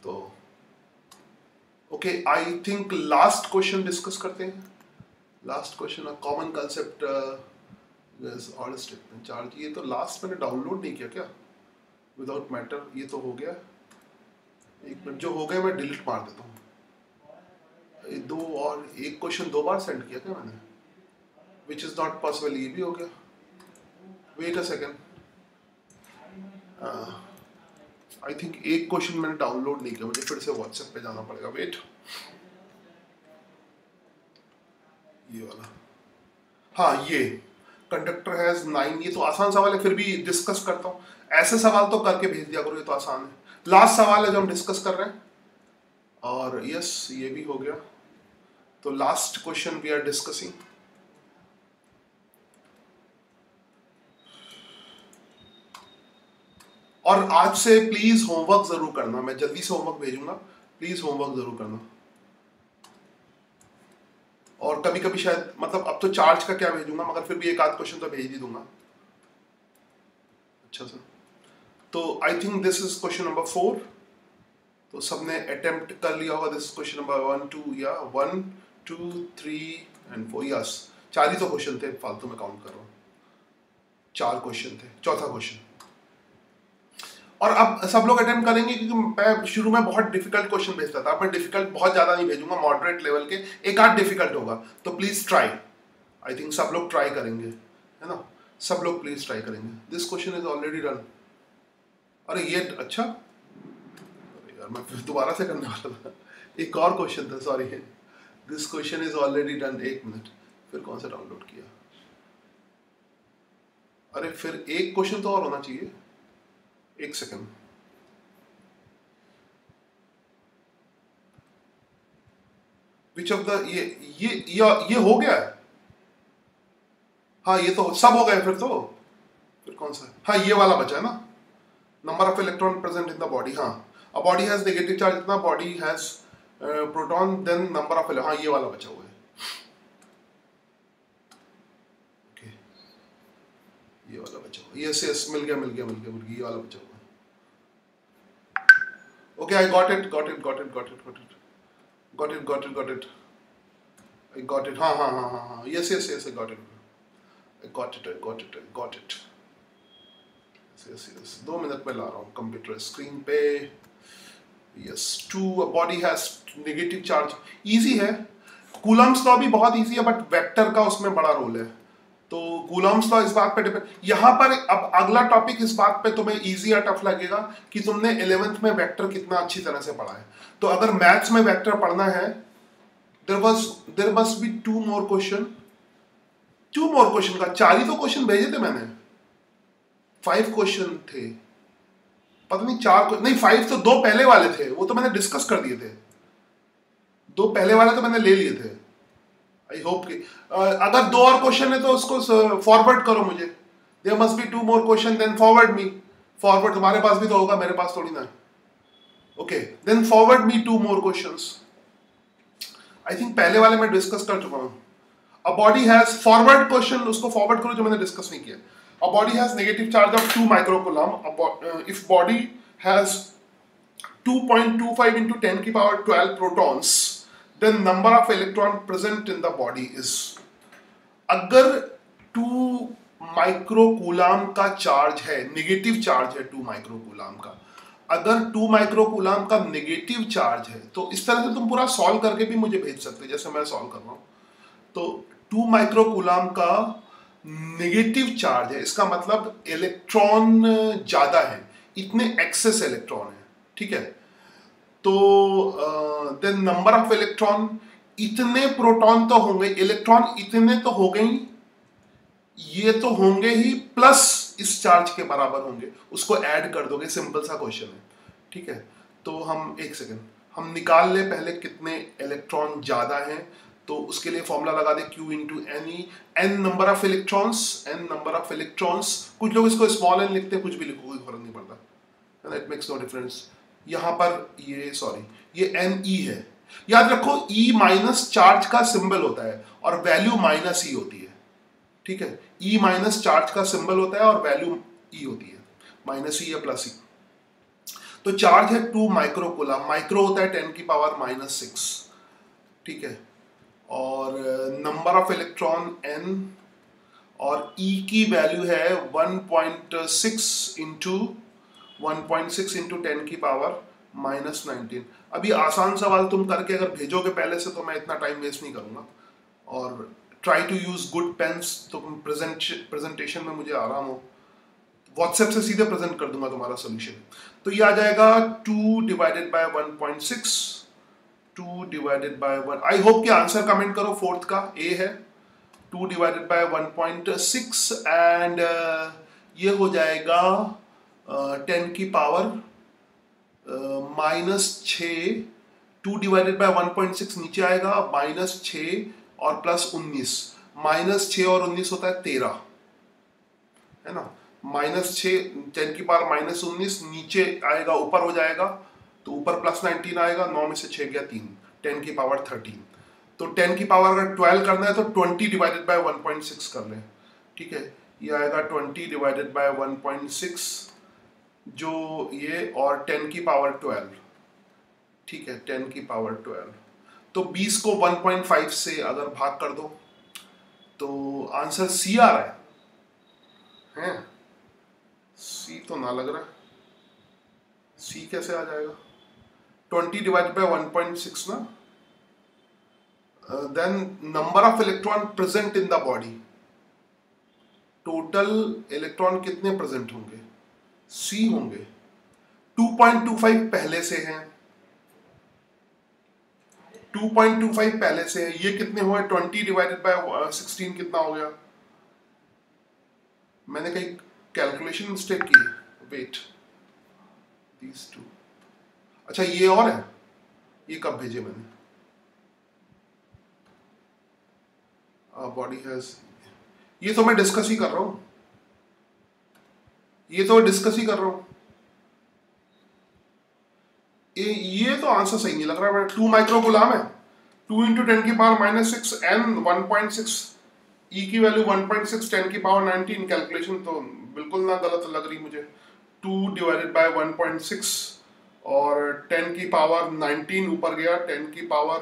तो okay, I think last question discuss करते हैं. Last question, common concept all statement charge. ये तो लास्ट मैंने डाउनलोड नहीं किया क्या, विदाउट मैटर. ये तो हो गया. एक मिनट, जो हो गया मैं डिलीट मार देता हूँ. दो और एक क्वेश्चन 2 बार सेंड किया क्या मैंने, विच इज नॉट पॉसिबल. ये भी हो गया. Wait a second, I think एक क्वेश्चन मैंने डाउनलोड नहीं किया, मुझे फिर से व्हाट्सएप पे जाना पड़ेगा. वेट, ये वाला. हाँ, ये कंडक्टर हैज 9. ये तो आसान सवाल है, फिर भी डिस्कस करता हूँ. ऐसे सवाल तो करके भेज दिया करो, ये तो आसान है. लास्ट सवाल है जो हम डिस्कस कर रहे हैं. और यस, ये भी हो गया. तो last question we are discussing. और आज से प्लीज होमवर्क जरूर करना. मैं जल्दी से होमवर्क भेजूंगा, प्लीज होमवर्क जरूर करना. और कभी कभी शायद, मतलब अब तो चार्ज का क्या भेजूंगा, मगर फिर भी एक आध क्वेश्चन तो भेज ही दूंगा. अच्छा सर, तो I think this is question number 4. तो सबने अटेम्प्ट कर लिया होगा. दिस क्वेश्चन नंबर 1 2 या 1 2 3 एंड 4. यस, 4 ही तो क्वेश्चन थे, फालतू में काउंट कर रहा हूँ. 4 क्वेश्चन थे, चौथा क्वेश्चन. और अब सब लोग अटेम्प्ट करेंगे, क्योंकि मैं शुरू में बहुत डिफिकल्ट क्वेश्चन भेजता था. अब मैं डिफिकल्ट बहुत ज्यादा नहीं भेजूंगा, मॉडरेट लेवल के. एक आध डिफिकल्ट होगा, तो प्लीज ट्राई. आई थिंक सब लोग ट्राई करेंगे, है ना. सब लोग प्लीज ट्राई करेंगे. This question is already done. अरे ये अच्छा, अरे यार मैं फिर दोबारा से करने वाला था. एक और क्वेश्चन था, sorry. This question is already done. एक मिनट, फिर कौन सा डाउनलोड किया. अरे फिर एक क्वेश्चन तो और होना चाहिए. एक सेकंड. विच ऑफ द, ये हो गया है. हाँ, ये तो सब हो गए. फिर कौन सा. हाँ, ये वाला बचा है ना. Number of electron present in the body. हाँ, a body has negative charge इतना, body has proton, then number of. हाँ, ये वाला बचा हुआ है. ओके, ये वाला बचा हुआ. यस, मिल गया. ये वाला बचा हुआ. Okay, I got it. I got it. हाँ. Yes, I got it. I got it. Yes. 2 minute में ला रहा हूँ कंप्यूटर स्क्रीन पे. Yes, a body has negative charge. Easy है. कूलम्स लॉ भी बहुत इजी है, बट वेक्टर का उसमें बड़ा रोल है. तो कूलम्स लॉ इस बात पे डिपेंड. यहाँ पर अब अगला टॉपिक इस बात पे तुम्हें इजी या टफ लगेगा कि तुमने 11th में वेक्टर कितना अच्छी तरह से पढ़ा है. तो अगर मैथ्स में वेक्टर पढ़ना है, there must be 2 more question. 2 more question का 4 ही तो क्वेश्चन भेजे थे मैंने. 5 क्वेश्चन थे, पता नहीं 4 नहीं 5 तो 2 पहले वाले थे, वो तो मैंने डिस्कस कर दिए थे. 2 पहले वाले तो मैंने ले लिए थे. आई होप कि अगर 2 और क्वेश्चन है तो उसको फॉरवर्ड करो मुझे. There must be 2 more question, then forward me. Forward तुम्हारे पास भी तो होगा, मेरे पास थोड़ी ना. Okay, then forward me 2 more questions. I think पहले वाले मैं डिस्कस कर चुका हूं. A body has, forward question उसको फॉरवर्ड करो जो मैंने डिस्कस नहीं किया. A body has negative charge of 2 microcoulomb. If body has 2.25 into 10 की power 12 protons, then number of electron present in the body is. अगर 2 माइक्रोकूलम का चार्ज है, नेगेटिव चार्ज है 2 माइक्रोकूलम का. अगर 2 माइक्रोकूलम का नेगेटिव चार्ज है, तो इस तरह से तुम पूरा सॉल्व करके भी मुझे भेज सकते हो, जैसे मैं सॉल्व कर रहा हूं. तो 2 माइक्रोकूलम का नेगेटिव चार्ज है, इसका मतलब इलेक्ट्रॉन ज्यादा है, इतने एक्सेस इलेक्ट्रॉन है. ठीक है. तो देन नंबर ऑफ इलेक्ट्रॉन, इतने प्रोटॉन तो होंगे, इलेक्ट्रॉन इतने तो हो गए, ये तो होंगे ही, प्लस इस चार्ज के बराबर होंगे, उसको ऐड कर दोगे. सिंपल सा क्वेश्चन है. ठीक है. तो हम एक सेकेंड, हम निकाल ले पहले कितने इलेक्ट्रॉन ज्यादा हैं. तो उसके लिए फॉर्मूला लगा दे Q into NE. n number of electrons. कुछ लोग इसको स्मॉल n लिखते हैं, कुछ भी लिखोगे फर्क नहीं पड़ता. It makes no difference. यहाँ पर ये NE है. याद रखो E माइनस चार्ज का सिंबल होता है और वैल्यू माइनस E होती है. ठीक है. E माइनस चार्ज का सिंबल होता है और वैल्यू E होती है, माइनस E या प्लस E. तो चार्ज है 2 माइक्रोकूलम, माइक्रो होता है 10 की पावर -6, ठीक है। और नंबर ऑफ इलेक्ट्रॉन n, और E की वैल्यू है 1.6 इंटू 10 की पावर -19। अभी आसान सवाल तुम करके अगर भेजोगे पहले से तो मैं इतना टाइम वेस्ट नहीं करूंगा, और try to use good pens, तो प्रेजेंटेशन में मुझे आराम हो, व्हाट्सएप से सीधे प्रेजेंट कर दूंगा तुम्हारा सोल्यूशन। तो ये आ जाएगा 2 divided by 1.6, 2 divided by 1। I hope कि आंसर कमेंट करो, फोर्थ का ए है 2 डिवाइडेड बाय 1.6, एंड ये हो जाएगा 10 की पावर -6। 2 डिवाइडेड बाय 1.6 नीचे आएगा, -6 और +19, -6 और 19 होता है 13, है ना। -6 10 की पावर -19 नीचे आएगा, ऊपर हो जाएगा तो ऊपर +19 आएगा, 9 में से 6 गया 3, 10 की पावर 13। तो 10 की पावर अगर 12 करना है तो 20 डिवाइडेड बाय 1.6 कर लें, ठीक है। ये आएगा 20 डिवाइडेड बाय 1.6 जो ये, और 10 की पावर 12, ठीक है, 10 की पावर 12। तो 20 को 1.5 से अगर भाग कर दो तो आंसर सी आ रहा है। सी तो ना लग रहा है, सी कैसे आ जाएगा? 20 डिवाइडेड बाय 1.6 ना, then number of electron present in the body, total electron कितने प्रेजेंट होंगे? सी होंगे। 2.25 पहले से हैं, 2.25 पहले से है। ये कितने हुए? 20 डिवाइडेड बाय 16 कितना हो गया? मैंने कहीं कैलकुलेशन मिस्टेक की है, वेट, दीज टू। अच्छा ये और है, ये कब भेजे मैंने? बॉडी हैज, ये तो मैं डिस्कस ही कर रहा हूं, ये तो डिस्कस ही कर रहा हूं। ये तो आंसर सही नहीं लग रहा है। 2 माइक्रोकूलम है, 2 इंटू 10 की पावर -6 n 1.6, ई की वैल्यू 1.6, 10 की पावर 19। कैलकुलेशन तो बिल्कुल ना गलत लग रही मुझे। 2 डिवाइडेड बाय 1.6 और 10 की पावर 19 ऊपर गया, 10 की पावर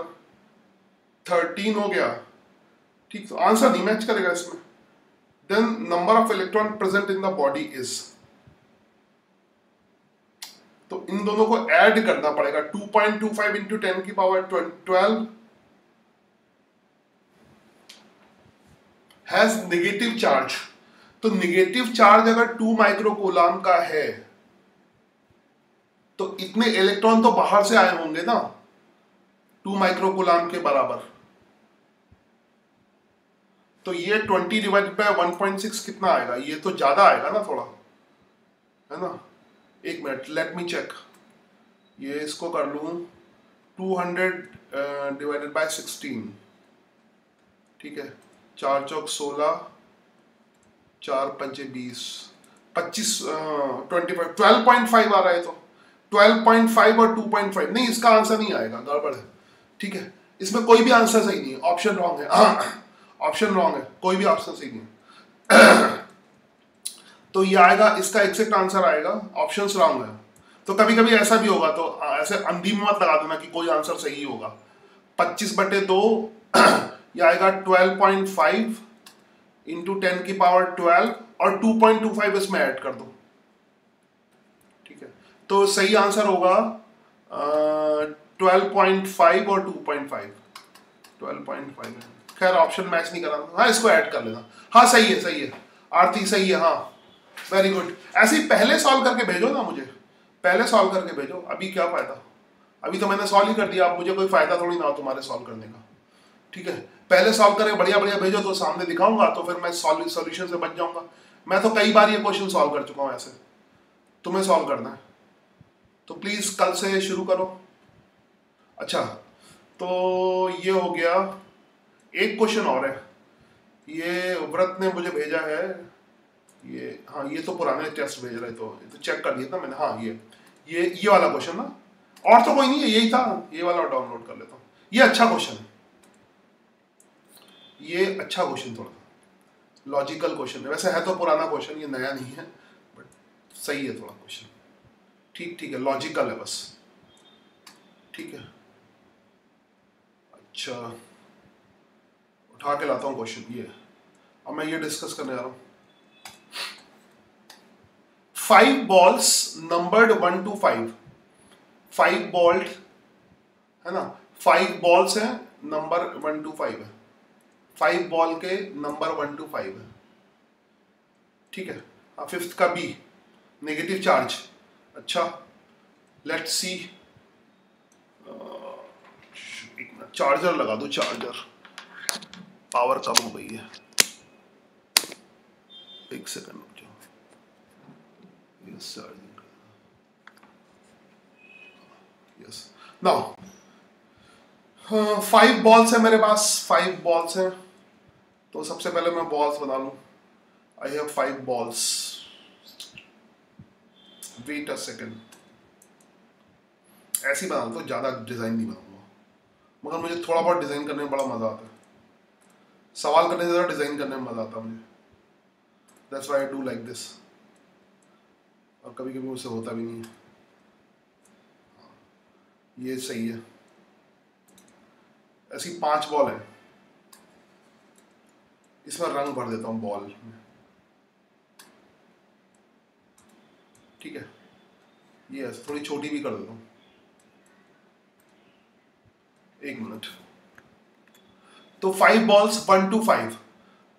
13 हो गया, ठीक। तो आंसर नहीं मैच करेगा इसमें। Then number of electron present in the body is, तो इन दोनों को ऐड करना पड़ेगा। 2.25 इंटू 10 की पावर 12 हैज नेगेटिव चार्ज। तो नेगेटिव चार्ज अगर 2 माइक्रोकूलम का है तो इतने इलेक्ट्रॉन तो बाहर से आए होंगे ना, 2 माइक्रोकूलम के बराबर। तो ये 20 डिवाइडेड बाय 1.6 कितना आएगा? ये तो ज्यादा आएगा ना थोड़ा, है ना। एक मिनट, लेट मी चेक। ये इसको कर लूँ 200 डिवाइडेड बाय 16, ठीक है। 4 चौक 16, 4 पंचे 20, 25 25 12.5 आ रहा है। तो 12.5 और 2.5 नहीं, इसका आंसर नहीं आएगा, गड़बड़ है, ठीक है। इसमें कोई भी आंसर सही नहीं है, ऑप्शन रॉन्ग है। ऑप्शन रॉन्ग है, कोई भी ऑप्शन सही नहीं है। तो ये आएगा, इसका एग्जैक्ट आंसर आएगा, ऑप्शंस रॉन्ग है। तो कभी कभी ऐसा भी होगा, तो ऐसे अंधी मत लगा देना कि कोई आंसर सही होगा। 25/2 ये आएगा 12.5 इंटू 10 की पावर 12 और 2.25 इसमें ऐड कर दो, ठीक है। तो सही आंसर होगा 12.5 और 2.5, 12.5। खैर ऑप्शन मैच नहीं करा, हाँ इसको ऐड कर लेना। हाँ सही है, सही है आरती, सही है, हाँ वेरी गुड। ऐसे ही पहले सॉल्व करके भेजो ना मुझे, पहले सॉल्व करके भेजो। अभी क्या फायदा, अभी तो मैंने सॉल्व ही कर दिया, अब मुझे कोई फायदा थोड़ी ना हो तुम्हारे सॉल्व करने का, ठीक है। पहले सॉल्व करके बढ़िया बढ़िया भेजो तो सामने दिखाऊंगा, तो फिर मैं सॉल्यूशन से बच जाऊंगा। मैं तो कई बार ये क्वेश्चन सॉल्व कर चुका हूँ, ऐसे तुम्हें सॉल्व करना है तो प्लीज कल से शुरू करो। अच्छा तो ये हो गया, एक क्वेश्चन और है, ये व्रत ने मुझे भेजा है ये, हाँ ये तो पुराने टेस्ट भेज रहे, तो चेक कर लिया था मैंने। हाँ ये वाला क्वेश्चन ना, और तो कोई नहीं है, यही था, ये वाला डाउनलोड कर लेता हूँ। ये अच्छा क्वेश्चन है, ये अच्छा क्वेश्चन, थोड़ा लॉजिकल क्वेश्चन है, वैसे है तो पुराना क्वेश्चन, ये नया नहीं है, बट सही है थोड़ा क्वेश्चन। ठीक ठीक है, लॉजिकल है बस, ठीक है। अच्छा, उठा के लाता हूँ क्वेश्चन ये। अब मैं ये डिस्कस करने जा रहा हूँ। 5 balls नंबर्ड 1 to 5, 5 बॉल्ड है ना, 5 बॉल्स हैं, नंबर 1 to 5 है, 5 बॉल के नंबर 1 to 5 है, ठीक है। हाँ, फिफ्थ का बी नेगेटिव चार्ज। अच्छा, लेट्स सी, चार्जर लगा दो, चार्जर, पावर कम हो गई है, एक सेकंड रुक जाओ, yes charging, yes now 5 balls है मेरे पास, 5 बॉल्स हैं, तो सबसे पहले मैं बॉल्स बना लूं। I have 5 balls, wait a second, ऐसी बना दो, ज्यादा डिजाइन नहीं बनाऊंगा, मगर मुझे थोड़ा बहुत डिजाइन करने में बड़ा मजा आता है, सवाल करने से ज़्यादा डिजाइन करने में मजा आता है मुझे, that's why I do like this, और कभी कभी मुझसे होता भी नहीं है। ये सही है, ऐसी 5 बॉल है, इसमें रंग भर देता हूँ बॉल में, ठीक है। ये थोड़ी छोटी भी कर देता हूँ, एक मिनट। तो 5 बॉल्स 1 to 5,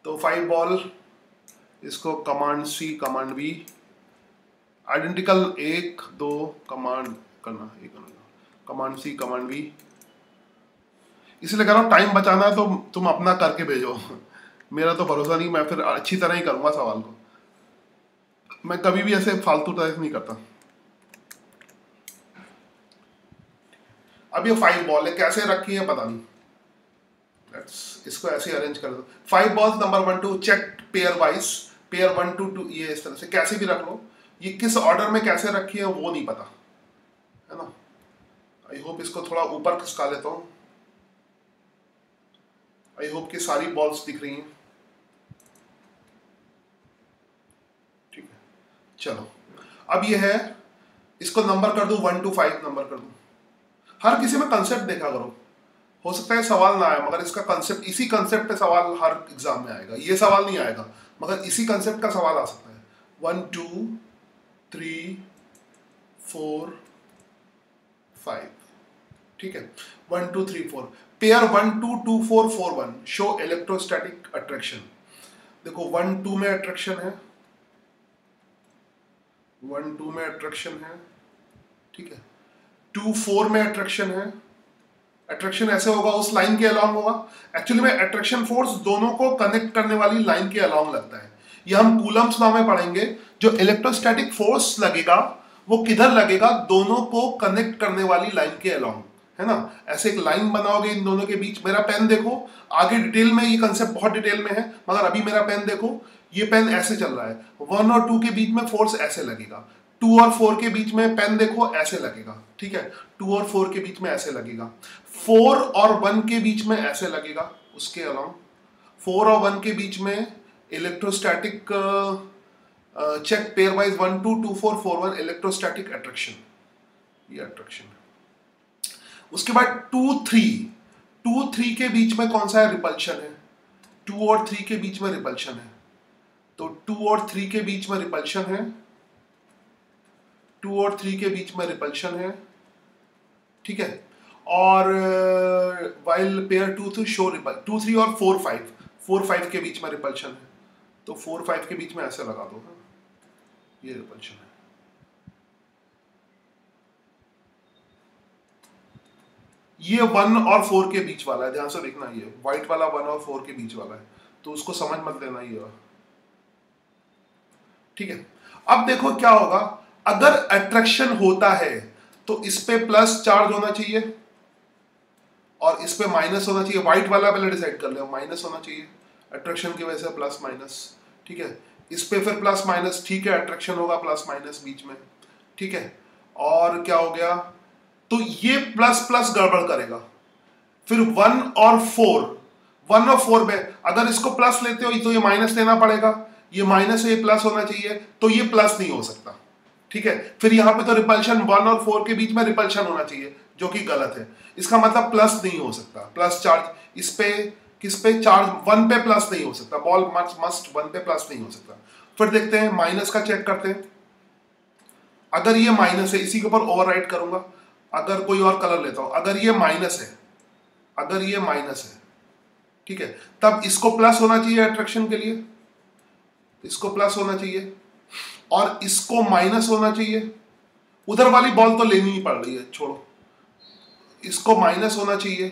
तो 5 बॉल, इसको कमांड सी कमांड बी, आइडेंटिकल 1 2 कमांड करना, एक कमांड सी कमांड बी, इसलिए कह रहा हूँ टाइम बचाना है तो तुम अपना करके भेजो, मेरा तो भरोसा नहीं, मैं फिर अच्छी तरह ही करूंगा सवाल को, मैं कभी भी ऐसे फालतू टाइप नहीं करता। अब ये 5 बॉल है, कैसे रखी है पता नहीं, इसको ऐसे अरेंज कर दो। 5 balls number 1 to, check pairwise, pair 1 to 2, ये इस तरह से कैसे भी रख लो, ये किस ऑर्डर में कैसे रखी है वो नहीं पता है ना। आई होप इसको थोड़ा ऊपर खिसका लेता हूँ, आई होप कि सारी बॉल्स दिख रही हैं, ठीक है। चलो अब ये है, इसको नंबर कर दूं 1 to 5 नंबर कर दूं। हर किसी में कंसेप्ट देखा करो, हो सकता है सवाल ना आए, मगर इसका कंसेप्ट, इसी कंसेप्ट पे सवाल हर एग्जाम में आएगा, ये सवाल नहीं आएगा मगर इसी कंसेप्ट का सवाल आ सकता है। 1 2 3 4 5, ठीक है। 1 2 3 4, पेयर 1 2 2 4 4 1 शो इलेक्ट्रोस्टैटिक अट्रैक्शन। देखो 1 2 में अट्रैक्शन है, 1 2 में अट्रैक्शन है, ठीक है। 2 4 में अट्रैक्शन है, अट्रैक्शन ऐसे होगा, उस लाइन के अलॉन्ग होगा, एक्चुअली में अट्रैक्शन फोर्स दोनों को कनेक्ट करने वाली लाइन के अलॉन्ग लगता है, ये हम कूलम्स लॉ में पढ़ेंगे। जो इलेक्ट्रोस्टैटिक फोर्स लगेगा वो किधर लगेगा, दोनों को कनेक्ट करने वाली लाइन के अलॉन्ग, है ना। ऐसे एक लाइन बनाओगे इन दोनों के बीच, मेरा पेन देखो, आगे डिटेल में ये कंसेप्ट बहुत डिटेल में है, मगर अभी मेरा पेन देखो, ये पेन ऐसे चल रहा है, 1 और 2 के बीच में फोर्स ऐसे लगेगा, 2 और 4 के बीच में पेन देखो ऐसे लगेगा, ठीक है। 2 और 4 के बीच में ऐसे लगेगा, 4 और 1 के बीच में ऐसे लगेगा, उसके अलॉन्ग 4 और 1 के बीच में electrostatic, check pairwise 1 2 2 4 4 1 electrostatic attraction, ये अट्रैक्शन। उसके बाद 2 3 के बीच में कौन सा है, रिपल्शन है, 2 और 3 के बीच में रिपल्शन है, तो 2 और 3 के बीच में रिपल्शन है, 2 और 3 के बीच में रिपल्शन है, ठीक है। और वाइल पेयर 2 2 शो रिपल, 2 3 और 4 5 के बीच में रिपल्शन है, तो 4 5 के बीच में ऐसे लगा दो, ये रिपल्शन है। ये 1 और 4 के बीच वाला है, ध्यान से देखना, ये व्हाइट वाला 1 और 4 के बीच वाला है, तो उसको समझ मत लेना ये, ठीक है। अब देखो क्या होगा, अगर अट्रैक्शन होता है तो इस पे प्लस चार्ज होना चाहिए और इस पे माइनस होना चाहिए, व्हाइट वाला पहले डिसाइड कर ले, माइनस होना चाहिए अट्रैक्शन की वजह से, प्लस माइनस, ठीक है। इस पे फिर प्लस माइनस, ठीक है, अट्रैक्शन होगा प्लस माइनस बीच में, ठीक है। और क्या हो गया, तो ये प्लस प्लस गड़बड़ करेगा, फिर 1 और 4 में अगर इसको प्लस लेते हो तो ये माइनस लेना पड़ेगा, ये माइनस है, ये प्लस होना चाहिए, तो ये प्लस नहीं हो सकता, ठीक है, फिर यहाँ पे तो रिपल्शन 1 और 4 के बीच में रिपल्शन होना चाहिए, जो कि गलत है। इसका मतलब प्लस नहीं हो सकता, प्लस चार्ज इस पे, किस पे, चार्ज 1 पे प्लस नहीं हो सकता, बॉल मस्ट 1 पे प्लस नहीं हो सकता। फिर देखते हैं माइनस का, चेक करते हैं। अगर ये माइनस है, इसी के ऊपर ओवरराइट करूंगा, अगर कोई और कलर लेता हूं, अगर ये माइनस है, अगर ये माइनस है, ठीक है, तब इसको प्लस होना चाहिए अट्रैक्शन के लिए, इसको प्लस होना चाहिए और इसको माइनस होना चाहिए। उधर वाली बॉल तो लेनी ही पड़ रही है, छोड़ो, इसको माइनस होना चाहिए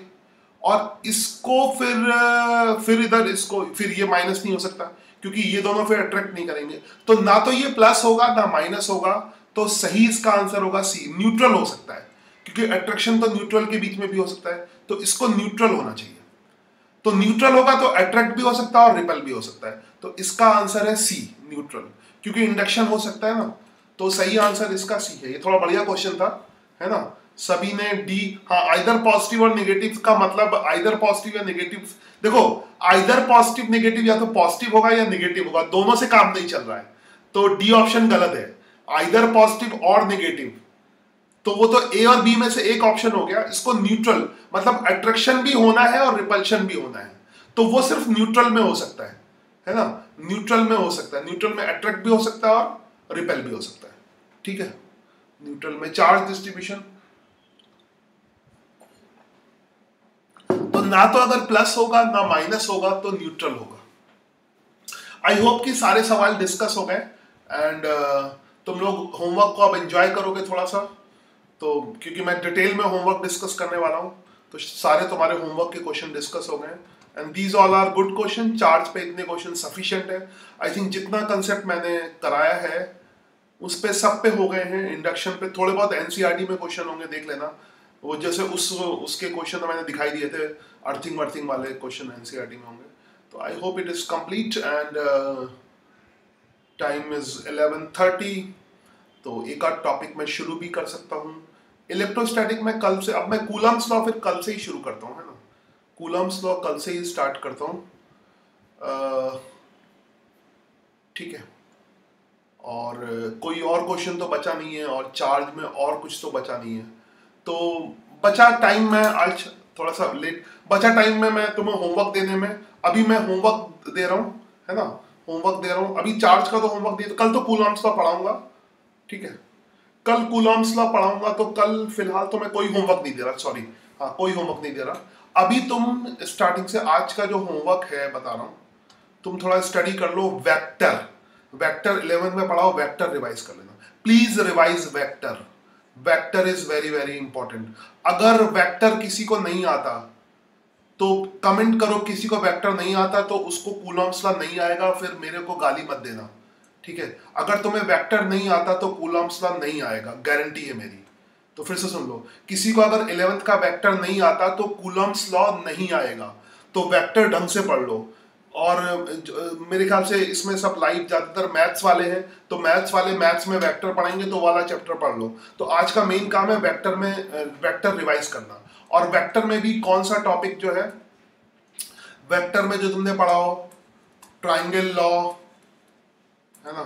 और इसको फिर इधर इसको, फिर ये माइनस नहीं हो सकता क्योंकि ये दोनों फिर अट्रैक्ट नहीं करेंगे। तो ना तो ये प्लस होगा ना माइनस होगा, तो सही इसका आंसर होगा सी, न्यूट्रल हो सकता है, क्योंकि अट्रैक्शन तो न्यूट्रल के बीच में भी हो सकता है, तो इसको न्यूट्रल होना चाहिए। तो न्यूट्रल होगा तो अट्रैक्ट भी हो सकता है और रिपल भी हो सकता है, तो इसका आंसर है सी, न्यूट्रल, क्योंकि इंडक्शन हो सकता है ना, तो सही आंसर इसका सी है। ये थोड़ा बढ़िया क्वेश्चन था, है ना। सभी ने डी, हाँ, आइदर पॉजिटिव और नेगेटिव का मतलब आइदर पॉजिटिव या नेगेटिव, देखो आइदर पॉजिटिव नेगेटिव, या तो पॉजिटिव होगा या नेगेटिव होगा, दोनों से काम नहीं चल रहा है, तो डी ऑप्शन गलत है। आइदर पॉजिटिव और नेगेटिव, तो वो तो ए और बी में से एक ऑप्शन हो गया। इसको न्यूट्रल मतलब अट्रैक्शन भी होना है और रिपल्शन भी होना है, तो वो सिर्फ न्यूट्रल में हो सकता है ना, न्यूट्रल में हो सकता है, न्यूट्रल में अट्रैक्ट भी हो सकता है और रिपेल भी हो सकता है, ठीक है। न्यूट्रल में चार्ज डिस्ट्रीब्यूशन, तो ना तो अगर प्लस होगा ना माइनस होगा तो न्यूट्रल होगा। आई होप कि सारे सवाल डिस्कस हो गए एंड तुम लोग होमवर्क को अब एंजॉय करोगे थोड़ा सा, तो क्योंकि मैं डिटेल में होमवर्क डिस्कस करने वाला हूँ, तो सारे तुम्हारे होमवर्क के क्वेश्चन डिस्कस हो गए and these all are good question. Charge पे इतने क्वेश्चन सफिशिएंट है। आई थिंक जितना कंसेप्ट मैंने कराया है उस पे सब पे हो गए हैं। इंडक्शन पे थोड़े बहुत एनसीईआरटी में क्वेश्चन होंगे, देख लेना, वो जैसे उसके क्वेश्चन तो मैंने दिखाई दिए थे, अर्थिंग वर्थिंग वाले क्वेश्चन एनसीईआरटी में होंगे। तो I hope it is complete and time is 11:30, तो एक आध टॉपिक मैं शुरू भी कर सकता हूँ। इलेक्ट्रोस्टैटिक में कल से, अब मैं कूलम्स लॉ फिर कल से ही शुरू करता हूँ, है ना, कूलम्स लॉ कल से ही स्टार्ट करता हूँ, ठीक है। और कोई और क्वेश्चन तो बचा नहीं है, और चार्ज में और कुछ तो बचा नहीं है, तो बचा टाइम में आज थोड़ा सा लेट, बचा टाइम में मैं तुम्हें होमवर्क देने में, अभी मैं होमवर्क दे रहा हूँ, है ना, होमवर्क दे रहा हूँ अभी। चार्ज का तो होमवर्क दे, कल तो कूलम्स लॉ पढ़ाऊंगा, ठीक है, कल कूलम्स लॉ पढ़ाऊंगा, तो कल फिलहाल तो मैं कोई होमवर्क नहीं दे रहा, सॉरी, हाँ कोई होमवर्क नहीं दे रहा अभी। तुम स्टार्टिंग से आज का जो होमवर्क है बता रहा हूँ, तुम थोड़ा स्टडी कर लो। वेक्टर 11 में पढ़ाओ, वेक्टर रिवाइज कर लेना please, revise vector, vector is very very important. अगर वेक्टर किसी को नहीं आता तो कमेंट करो, किसी को वेक्टर नहीं आता तो उसको कूलम्स लॉ नहीं आएगा, फिर मेरे को गाली मत देना, ठीक है। अगर तुम्हें वेक्टर नहीं आता तो कूलम्स लॉ नहीं आएगा, गारंटी है मेरी। तो फिर से सुन लो, किसी को अगर 11th का वेक्टर नहीं आता तो कूलम्स लॉ नहीं आएगा, तो वेक्टर ढंग से पढ़ लो। और मेरे ख्याल से इसमें सब लाइव ज्यादातर मैथ्स वाले हैं, तो मैथ्स वाले मैथ्स में वेक्टर पढ़ेंगे तो वाला चैप्टर पढ़ लो। तो आज का मेन काम है वेक्टर में वेक्टर रिवाइज करना। और वेक्टर में भी कौन सा टॉपिक जो है, वेक्टर में जो तुमने पढ़ा हो, ट्राइंगल लॉ, है ना,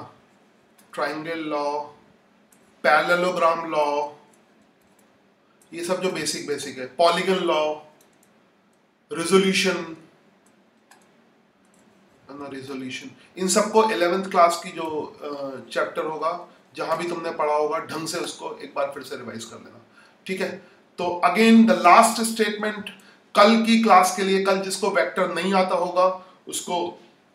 ट्राइंगल लॉ, पैरेललोग्राम लॉ, ये सब जो बेसिक है, पॉलीगन लॉ, रिजोल्यूशन, रिजोल्यूशन, इन सबको 11th क्लास की जो चैप्टर होगा, जहां भी तुमने पढ़ा होगा, ढंग से उसको एक बार फिर से रिवाइज कर लेना, ठीक है। तो अगेन द लास्ट स्टेटमेंट कल की क्लास के लिए, कल जिसको वेक्टर नहीं आता होगा उसको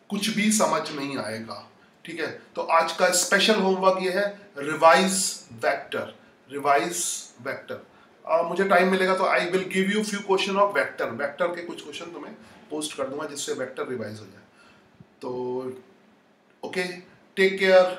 कुछ भी समझ नहीं आएगा, ठीक है। तो आज का स्पेशल होमवर्क ये है, रिवाइज वेक्टर, रिवाइज वेक्टर। मुझे टाइम मिलेगा तो I will give you few question of vector, vector के कुछ क्वेश्चन तुम्हें पोस्ट कर दूंगा जिससे वेक्टर रिवाइज हो जाए। तो ओके, टेक केयर।